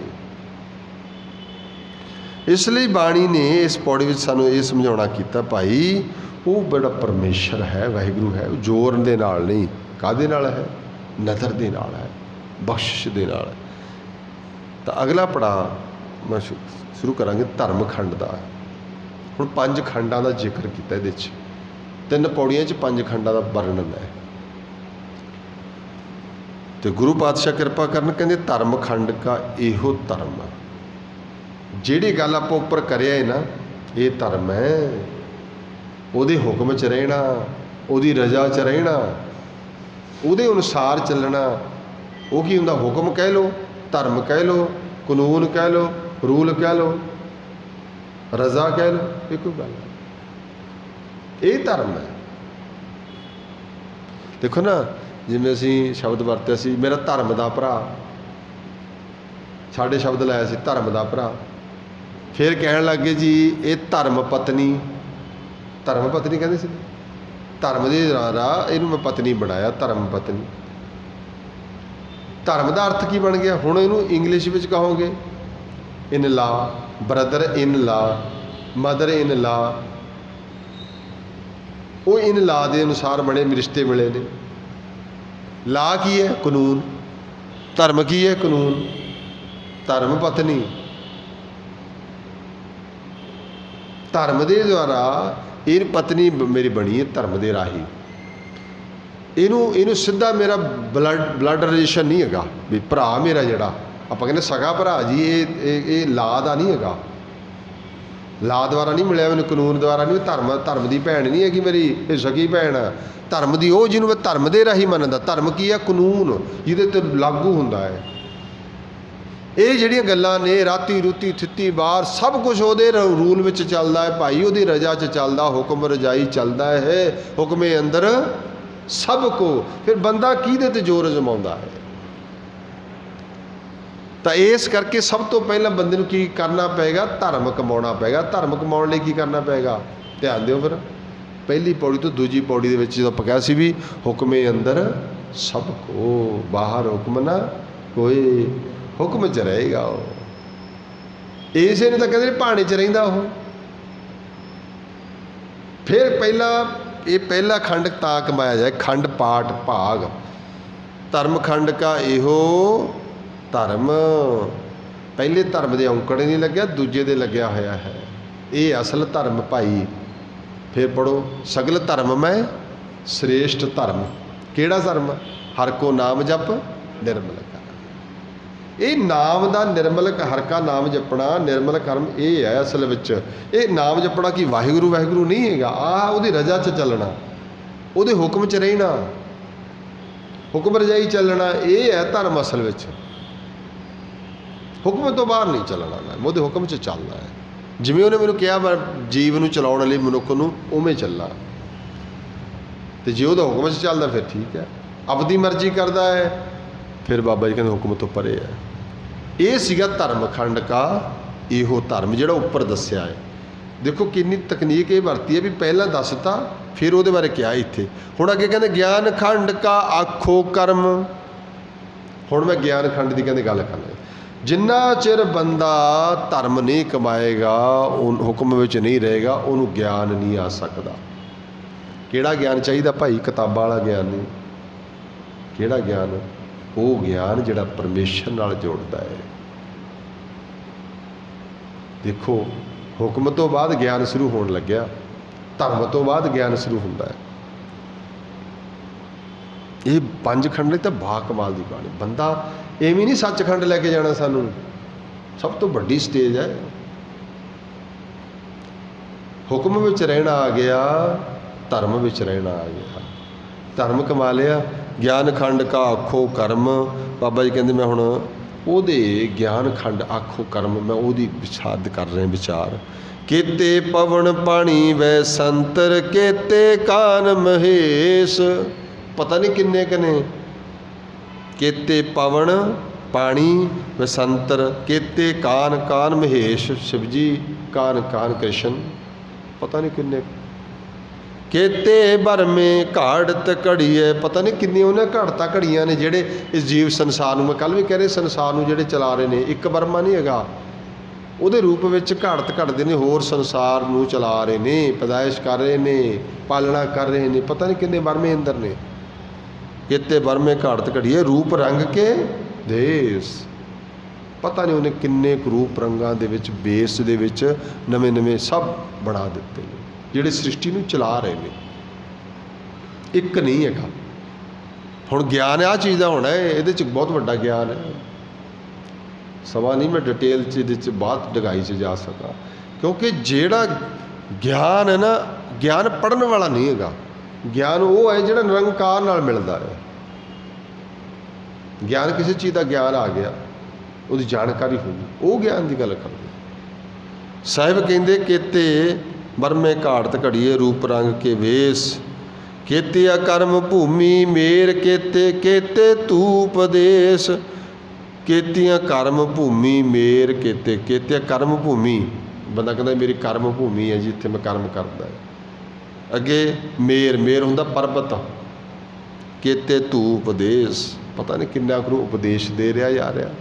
ਇਸ ਲਈ ਬਾਣੀ ਨੇ ਇਸ ਪੌੜੀ ਵਿੱਚ ਸਾਨੂੰ ਇਹ ਸਮਝਾਉਣਾ ਕੀਤਾ, ਭਾਈ ਉਹ ਬੜਾ ਪਰਮੇਸ਼ਰ ਹੈ, ਵਾਹਿਗੁਰੂ ਹੈ, ਉਹ ਜ਼ੋਰ ਦੇ ਨਾਲ ਨਹੀਂ। ਕਾਹਦੇ ਨਾਲ ਹੈ? ਨਜ਼ਰ ਦੇ ਨਾਲ ਹੈ, ਬਖਸ਼ਿਸ਼ ਦੇ ਨਾਲ। ਤਾਂ ਅਗਲਾ ਪੜਾਅ ਮੈਂ ਸ਼ੁਰੂ ਕਰਾਂਗੇ ਧਰਮ ਖੰਡ ਦਾ। ਹੁਣ 5 ਖੰਡਾਂ ਦਾ ਜ਼ਿਕਰ ਕੀਤਾ ਇਹਦੇ 'ਚ, 3 ਪੌੜੀਆਂ 'ਚ 5 ਖੰਡਾਂ ਦਾ ਵਰਣਨ ਹੈ। ਤੇ ਗੁਰੂ ਪਾਤਸ਼ਾਹ ਕਿਰਪਾ ਕਰਨ, ਕਹਿੰਦੇ ਧਰਮ ਖੰਡ ਕਾ ਇਹੋ ਧਰਮ। ਜਿਹੜੀ ਗੱਲ ਆਪਾਂ ਉੱਪਰ ਕਰਿਆ ਹੈ ਨਾ, ਇਹ ਧਰਮ ਹੈ। ਉਹਦੇ ਹੁਕਮ 'ਚ ਰਹਿਣਾ, ਉਹਦੀ ਰਜ਼ਾ 'ਚ ਰਹਿਣਾ, ਉਹਦੇ ਅਨੁਸਾਰ ਚੱਲਣਾ। ਉਹ ਕੀ ਹੁੰਦਾ? ਹੁਕਮ ਕਹਿ ਲਓ, ਧਰਮ ਕਹਿ ਲਓ, ਕਾਨੂੰਨ ਕਹਿ ਲਓ, ਰੂਲ ਕਹਿ ਲਓ, ਰਜ਼ਾ ਕਹਿ ਲਓ, ਇੱਕੋ ਗੱਲ ਹੈ। ਇਹ ਧਰਮ ਹੈ। ਦੇਖੋ ਨਾ, ਜਿਵੇਂ ਅਸੀਂ ਸ਼ਬਦ ਵਰਤਿਆ ਸੀ, ਮੇਰਾ ਧਰਮ ਦਾ ਭਰਾ, ਸਾਡੇ ਸ਼ਬਦ ਲਾਇਆ ਸੀ ਧਰਮ ਦਾ ਭਰਾ। ਫਿਰ ਕਹਿਣ ਲੱਗੇ ਜੀ ਇਹ ਧਰਮ ਪਤਨੀ, ਧਰਮ ਪਤਨੀ ਕਹਿੰਦੇ ਸੀ, ਧਰਮ ਦੇ ਰਾਹ ਇਹਨੂੰ ਮੈਂ ਪਤਨੀ ਬਣਾਇਆ, ਧਰਮ ਪਤਨੀ। ਧਰਮ ਦਾ ਅਰਥ ਕੀ ਬਣ ਗਿਆ? ਹੁਣ ਇਹਨੂੰ ਇੰਗਲਿਸ਼ ਵਿੱਚ ਕਹੋਗੇ ਇਨ ਲਾ, ਬ੍ਰਦਰ ਇਨ ਲਾ, ਮਦਰ ਇਨ ਲਾ। ਉਹ ਇਨ ਲਾ ਦੇ ਅਨੁਸਾਰ ਬਣੇ ਰਿਸ਼ਤੇ ਮਿਲੇ ਨੇ। ਲਾ ਕੀ ਹੈ? ਕਾਨੂੰਨ। ਧਰਮ ਕੀ ਹੈ? ਕਾਨੂੰਨ। ਧਰਮ ਪਤਨੀ, ਧਰਮ ਦੇ ਦੁਆਰਾ ਇਹ ਪਤਨੀ ਮੇਰੀ ਬਣੀ ਹੈ, ਧਰਮ ਦੇ ਰਾਹੀਂ। ਇਹਨੂੰ ਸਿੱਧਾ ਮੇਰਾ ਬਲੱਡ ਰਿਲੇਸ਼ਨ ਨਹੀਂ ਹੈਗਾ ਵੀ ਭਰਾ ਮੇਰਾ, ਜਿਹੜਾ ਆਪਾਂ ਕਹਿੰਦੇ ਸਗਾ ਭਰਾ ਜੀ, ਇਹ ਲਾ ਦਾ ਨਹੀਂ ਹੈਗਾ। ਲਾ ਦੁਆਰਾ ਨਹੀਂ ਮਿਲਿਆ ਮੈਨੂੰ, ਕਾਨੂੰਨ ਦੁਆਰਾ ਨਹੀਂ। ਧਰਮ ਦੀ ਭੈਣ ਨਹੀਂ ਹੈਗੀ ਮੇਰੀ, ਇਹ ਸਗੀ ਭੈਣ ਆ। ਧਰਮ ਦੀ ਉਹ ਜਿਹਨੂੰ ਮੈਂ ਧਰਮ ਦੇ ਰਾਹੀਂ ਮੰਨਦਾ। ਧਰਮ ਕੀ ਹੈ? ਕਾਨੂੰਨ, ਜਿਹਦੇ 'ਤੇ ਲਾਗੂ ਹੁੰਦਾ ਹੈ। ਇਹ ਜਿਹੜੀਆਂ ਗੱਲਾਂ ਨੇ, ਰਾਤੀ ਰੂਤੀ ਥਿੱਤੀ ਬਾਹਰ, ਸਭ ਕੁਝ ਉਹਦੇ ਰੂਲ ਵਿੱਚ ਚੱਲਦਾ ਹੈ ਭਾਈ, ਉਹਦੀ ਰਜ਼ਾ 'ਚ ਚੱਲਦਾ, ਹੁਕਮ ਰਜਾਈ ਚੱਲਦਾ ਹੈ, ਹੁਕਮੇ ਅੰਦਰ ਸਭ ਕੋ। ਫਿਰ ਬੰਦਾ ਕਿਹਦੇ 'ਤੇ ਜ਼ੋਰ ਅਜ਼ਮਾਉਂਦਾ ਹੈ? ਤਾਂ ਇਸ ਕਰਕੇ ਸਭ ਤੋਂ ਪਹਿਲਾਂ ਬੰਦੇ ਨੂੰ ਕੀ ਕਰਨਾ ਪਏਗਾ? ਧਰਮ ਕਮਾਉਣਾ ਪਏਗਾ। ਧਰਮ ਕਮਾਉਣ ਲਈ ਕੀ ਕਰਨਾ ਪਏਗਾ? ਧਿਆਨ ਦਿਓ। ਫਿਰ ਪਹਿਲੀ ਪੌੜੀ ਤੋਂ ਦੂਜੀ ਪੌੜੀ ਦੇ ਵਿੱਚ ਜਦੋਂ ਆਪਾਂ ਕਿਹਾ ਸੀ ਵੀ ਹੁਕਮੇ ਅੰਦਰ ਸਭ ਕੋ, ਬਾਹਰ ਹੁਕਮ ਨਾ ਕੋਈ, ਹੁਕਮ 'ਚ ਰਹੇਗਾ ਉਹ। ਇਸੇ ਨੇ ਤਾਂ ਕਹਿੰਦੇ ਭਾਣੇ 'ਚ ਰਹਿੰਦਾ ਉਹ। ਫਿਰ ਪਹਿਲਾ ਖੰਡ ਤਾਂ ਕਮਾਇਆ ਜਾਏ, ਖੰਡ ਪਾਠ ਭਾਗ। ਧਰਮ ਖੰਡ ਕਾ ਇਹੋ ਧਰਮ। ਪਹਿਲੇ ਧਰਮ ਦੇ ਔਂਕੜੇ ਨਹੀਂ ਲੱਗਿਆ, ਦੂਜੇ ਦੇ ਲੱਗਿਆ ਹੋਇਆ ਹੈ। ਇਹ ਅਸਲ ਧਰਮ ਭਾਈ। ਫਿਰ ਪੜੋ, ਸਗਲ ਧਰਮ ਮੈਂ ਸ੍ਰੇਸ਼ਟ ਧਰਮ। ਕਿਹੜਾ ਧਰਮ? ਹਰ ਕੋ ਨਾਮ ਜਪ ਨਿਰਮਲ ਕਰ। ਇਹ ਨਾਮ ਦਾ ਨਿਰਮਲ, ਹਰ ਕਾ ਨਾਮ ਜਪਣਾ, ਨਿਰਮਲ ਕਰਮ, ਇਹ ਹੈ ਅਸਲ ਵਿੱਚ। ਇਹ ਨਾਮ ਜਪਣਾ ਕੀ ਵਾਹਿਗੁਰੂ ਵਾਹਿਗੁਰੂ ਨਹੀਂ ਹੈਗਾ। ਉਹਦੀ ਰਜ਼ਾ 'ਚ ਚੱਲਣਾ, ਉਹਦੇ ਹੁਕਮ 'ਚ ਰਹਿਣਾ, ਹੁਕਮ ਰਜਾਈ ਚੱਲਣਾ, ਇਹ ਹੈ ਧਰਮ ਅਸਲ ਵਿੱਚ। ਹੁਕਮ ਤੋਂ ਬਾਹਰ ਨਹੀਂ ਚੱਲਣਾ, ਉਹਦੇ ਹੁਕਮ 'ਚ ਚੱਲਣਾ ਹੈ। ਜਿਵੇਂ ਉਹਨੇ ਮੈਨੂੰ ਕਿਹਾ ਮੈਂ ਜੀਵ ਨੂੰ ਚਲਾਉਣ ਲਈ, ਮਨੁੱਖ ਨੂੰ, ਉਵੇਂ ਚੱਲਣਾ। ਅਤੇ ਜੇ ਉਹਦਾ ਹੁਕਮ 'ਚ ਚੱਲਦਾ ਫਿਰ ਠੀਕ ਹੈ। ਆਪਦੀ ਮਰਜ਼ੀ ਕਰਦਾ ਹੈ ਫਿਰ ਬਾਬਾ ਜੀ ਕਹਿੰਦੇ ਹੁਕਮ ਤੋਂ ਪਰੇ ਹੈ। ਇਹ ਸੀਗਾ ਧਰਮ ਖੰਡ ਕਾ ਇਹੋ ਧਰਮ, ਜਿਹੜਾ ਉੱਪਰ ਦੱਸਿਆ ਹੈ। ਦੇਖੋ ਕਿੰਨੀ ਤਕਨੀਕ ਇਹ ਵਰਤੀ ਹੈ ਵੀ ਪਹਿਲਾਂ ਦੱਸਤਾ, ਫਿਰ ਉਹਦੇ ਬਾਰੇ ਕਿਹਾ ਇੱਥੇ। ਹੁਣ ਅੱਗੇ ਕਹਿੰਦੇ ਗਿਆਨ ਖੰਡ ਕਾ ਆਖੋ ਕਰਮ। ਹੁਣ ਮੈਂ ਗਿਆਨ ਖੰਡ ਦੀ ਕਹਿੰਦੇ ਗੱਲ ਕਰਨਾ। ਜਿੰਨਾ ਚਿਰ ਬੰਦਾ ਧਰਮ ਨਹੀਂ ਕਮਾਏਗਾ, ਉਹ ਹੁਕਮ ਵਿੱਚ ਨਹੀਂ ਰਹੇਗਾ, ਉਹਨੂੰ ਗਿਆਨ ਨਹੀਂ ਆ ਸਕਦਾ। ਕਿਹੜਾ ਗਿਆਨ ਚਾਹੀਦਾ ਭਾਈ? ਕਿਤਾਬਾਂ ਵਾਲਾ ਗਿਆਨ ਨਹੀਂ। ਕਿਹੜਾ ਗਿਆਨ? ਉਹ ਗਿਆਨ ਜਿਹੜਾ ਪਰਮੇਸ਼ਰ ਨਾਲ ਜੋੜਦਾ ਹੈ। ਦੇਖੋ, ਹੁਕਮ ਤੋਂ ਬਾਅਦ ਗਿਆਨ ਸ਼ੁਰੂ ਹੋਣ ਲੱਗਿਆ, ਧਰਮ ਤੋਂ ਬਾਅਦ ਗਿਆਨ ਸ਼ੁਰੂ ਹੁੰਦਾ ਹੈ। ਇਹ 5 ਖੰਡ ਤਾਂ ਬਾ ਕਮਾਲ ਦੀ ਬਾਣੀ। ਬੰਦਾ ਐਵੇਂ ਨਹੀਂ ਸੱਚਖੰਡ ਲੈ ਕੇ ਜਾਣਾ ਸਾਨੂੰ, ਸਭ ਤੋਂ ਵੱਡੀ ਸਟੇਜ ਹੈ। ਹੁਕਮ ਵਿੱਚ ਰਹਿਣਾ ਆ ਗਿਆ, ਧਰਮ ਵਿੱਚ ਰਹਿਣਾ ਆ ਗਿਆ। ਧਰਮ ਕਮਾ ਲਿਆ, ਗਿਆਨ ਖੰਡ ਕਾ ਆਖੋ ਕਰਮ। ਬਾਬਾ ਜੀ ਕਹਿੰਦੇ ਮੈਂ ਹੁਣ ਉਹਦੇ ਗਿਆਨ ਖੰਡ ਆਖੋ ਕਰਮ, ਮੈਂ ਉਹਦੀ ਵਿਚਾਰ ਕਰ ਰਿਹਾ ਵਿਚਾਰ। केते पवन पानी वै संतर, केते कान महेश। पता नहीं किन्ने कने। केते पवन पानी वै संतर, केते कान कान महेश शिवजी, कान कान कृष्ण, पता नहीं किन्ने। केते बरमे घाड़त घड़ीए, पता नहीं किन्नी उन्हें घाड़ता घड़ियाँ ने जेड़े इस जीव संसार में, मैं कल भी कह रहे संसार में जेड़े चला रहे हैं। एक बर्मा नहीं हैगा, ਉਹਦੇ ਰੂਪ ਵਿੱਚ ਘਾੜਤ ਘੜਦੇ ਨੇ, ਹੋਰ ਸੰਸਾਰ ਨੂੰ ਚਲਾ ਰਹੇ ਨੇ, ਪੈਦਾਇਸ਼ ਕਰ ਰਹੇ ਨੇ, ਪਾਲਣਾ ਕਰ ਰਹੇ ਨੇ। ਪਤਾ ਨਹੀਂ ਕਿੰਨੇ ਬਰਮੇ ਅੰਦਰ ਨੇ। ਕਿਤੇ ਬਰਮੇ ਘਾੜਤ ਘੜੀਏ, ਰੂਪ ਰੰਗ ਕੇ ਦੇਸ। ਪਤਾ ਨਹੀਂ ਉਹਨੇ ਕਿੰਨੇ ਕੁ ਰੂਪ ਰੰਗਾਂ ਦੇ ਵਿੱਚ, ਬੇਸ ਦੇ ਵਿੱਚ ਨਵੇਂ ਨਵੇਂ ਸਭ ਬਣਾ ਦਿੱਤੇ ਨੇ, ਜਿਹੜੇ ਸ੍ਰਿਸ਼ਟੀ ਨੂੰ ਚਲਾ ਰਹੇ ਨੇ। ਇੱਕ ਨਹੀਂ ਹੈਗਾ। ਹੁਣ ਗਿਆਨ ਆਹ ਚੀਜ਼ ਦਾ ਹੋਣਾ ਹੈ, ਇਹਦੇ 'ਚ ਬਹੁਤ ਵੱਡਾ ਗਿਆਨ ਹੈ। ਸਮਾਂ ਨਹੀਂ ਮੈਂ ਡਿਟੇਲ 'ਚ ਇਹਦੇ 'ਚ ਬਾਅਦ ਡੂੰਘਾਈ 'ਚ ਜਾ ਸਕਾਂ, ਕਿਉਂਕਿ ਜਿਹੜਾ ਗਿਆਨ ਹੈ ਨਾ, ਗਿਆਨ ਪੜ੍ਹਨ ਵਾਲਾ ਨਹੀਂ ਹੈਗਾ। ਗਿਆਨ ਉਹ ਹੈ ਜਿਹੜਾ ਨਿਰੰਕਾਰ ਨਾਲ ਮਿਲਦਾ ਹੈ। ਗਿਆਨ ਕਿਸੇ ਚੀਜ਼ ਦਾ ਗਿਆਨ ਆ ਗਿਆ, ਉਹਦੀ ਜਾਣਕਾਰੀ ਹੋ ਗਈ, ਉਹ ਗਿਆਨ ਦੀ ਗੱਲ ਕਰਦੇ। ਸਾਹਿਬ ਕਹਿੰਦੇ केते बरमे घाड़त घड़ीए, रूप रंग के वेश। केते अकर्म भूमि मेर, केते केते तू उपदेश। केतियाँ कर्म भूमि मेर, केते केते कर्म भूमि। बंदा कहता मेरी कर्म भूमि है जी, इत्थे मैं कर्म करता है। अगे मेर, मेर हुंदा पर्बत। केते तू उपदेश, पता नहीं किन्ना करू उपदेश दे रहा जा रहा,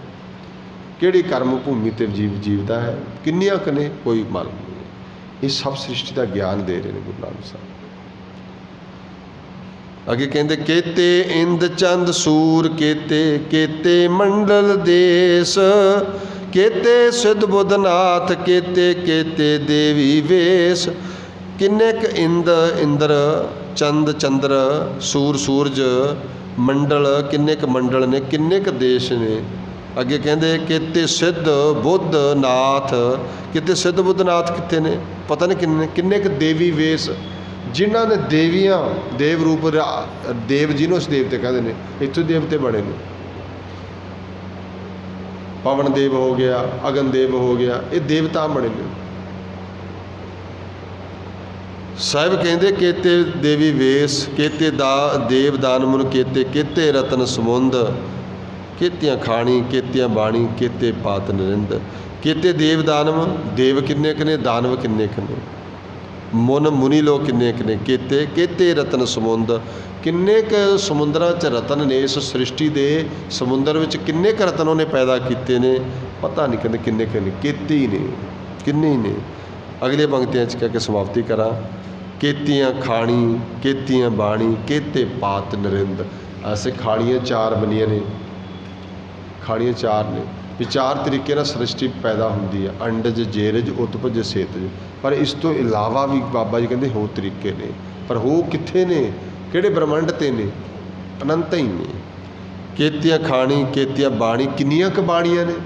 किहड़ी कर्म भूमि ते जीव जीवदा है, किन्नियां कने कोई मालूम नहीं। ये सब सृष्टि का ज्ञान दे रहे हैं गुरु नानक साहब। अगे कहते केते इंद चंद सूर, केते केते मंडल देश। केते सिद्ध बुद्धनाथ, केते केते देवी वेश। किन्ने क इंद इंद्र, चंद चंद्र, सूर सूरज, मंडल किन्ने क मंडल ने, किन्ने क देश ने। अगे कहते केते सिद्ध बुद्ध नाथ, किते सिद्ध बुद्ध नाथ कितने ने, पता नहीं किन्ने किन्ने क देवी वेश। जिन्हों ने देवियाँ देव रूप, देव जिन्हों उस देवते कहते हैं, इतों देवते बने ने। पवन देव हो गया, अगन देव हो गया, ये देवता बने ने। साहिब कहते केते देवी वेश, केते देव दान मुन, केते केते रतन समुंद। केतियाँ खाणी केतियाँ बाणी, केते पात नरिंद। केते देव दानव, देव किन्ने कने, दानव किन्ने कने। मुन मुनि लोग किन्ने किन्ने। केते केते रतन समुंद, किन्ने क समुंदरां च रतन ने। इस सृष्टि के समुंदर में किन्ने क रतन उन्हें पैदा किए ने, पता नहीं कहते किन्ने किन्ने, केते ही ने, किन्ने ही ने। अगले पंक्तियां च कह के समाप्ति करा। केतियाँ खाणी केतियाँ बाणी, केते पात नरिंद। ऐसे खाड़ियाँ चार बनिया ने, खाड़ियाँ चार ने। विचार तरीके ਨਾਲ सृष्टि पैदा होंगी है, अंडज जेरज उत्पज सेतज। पर इस तो इलावा भी बाबा जी कहते हो तरीके ने, पर हो कित्थे ने, किहड़े ब्रह्मंड ते ने, अनंत ही ने। केतियाँ खाणी केतियाँ बाणी, किन्नियां क बाणियां ने।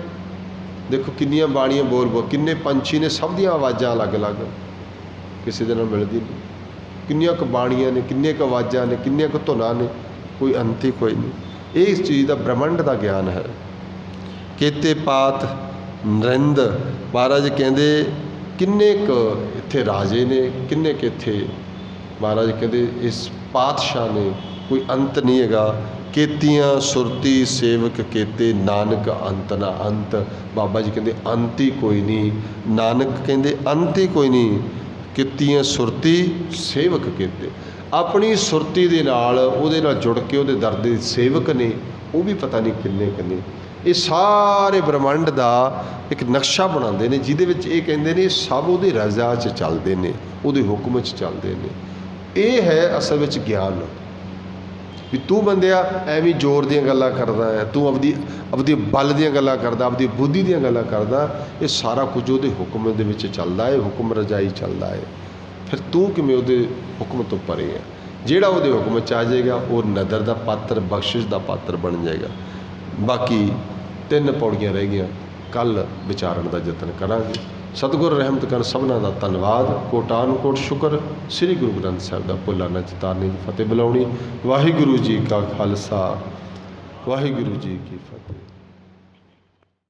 देखो किन्नियां बाणियां बोल बोल, किन्ने पंछी ने, सब दी आवाज़ां अलग अलग, किसी दे नाल मिलदी नहीं। किन्नियां क बाणियां ने, किन्ने क आवाज़ां ने, किन्नियां क धुनां ने, कोई अंत ही कोई नहीं। ये इस चीज़ का ब्रह्मंड का ज्ञान है। केते पात नरिंद, महाराज कहते किन्ने क इत्थे राजे ने, किन्ने क इत्थे महाराज कहते इस पातशाह ने, कोई अंत नहीं हैगा। केतियाँ सुरती सेवक केते, नानक अंत ना अंत। बाबा जी कहते अंत ही कोई नहीं, नानक कहते अंत ही कोई नहीं। केतियाँ सुरती सेवक केते, अपनी सुरती दे नाल उहदे नाल जुड़ के उहदे दर दे सेवक ने, वो भी पता नहीं किन्ने किन्ने। ये सारे ब्रह्मंड का एक नक्शा बनाते हैं, जिहदे विच ये कहते हैं सब उहदी रज़ा च चलते हैं, उहदे हुक्म च चलते हैं। ये है असल विच ज्ञान। भी तू बंदिया एवं जोर दियां गल्लां करदा है, तू अपनी बल दियां गल्लां करदा, अपनी बुद्धि दियां गल्लां करदा, ये सारा कुछ उहदे हुक्म दे विच चलदा है, हुक्म रजाई चलदा है। फिर तू किवें उहदे हुक्म तो परे है। जिहड़ा उहदे हुक्म च आ जाएगा वो नदर का पात्र, बख्शिश का पात्र बन जाएगा। बाकी 3 पौड़ियां रह गई, कल विचारण का यतन करांगे। सतगुर रहमत कर सबना का धन्यवाद। कोटान कोट शुक्र। श्री गुरु ग्रंथ साहिब का भुला न चितारनी की फतेह बुलाउणी। वाहिगुरू जी का खालसा वाहिगुरू जी की फतेह।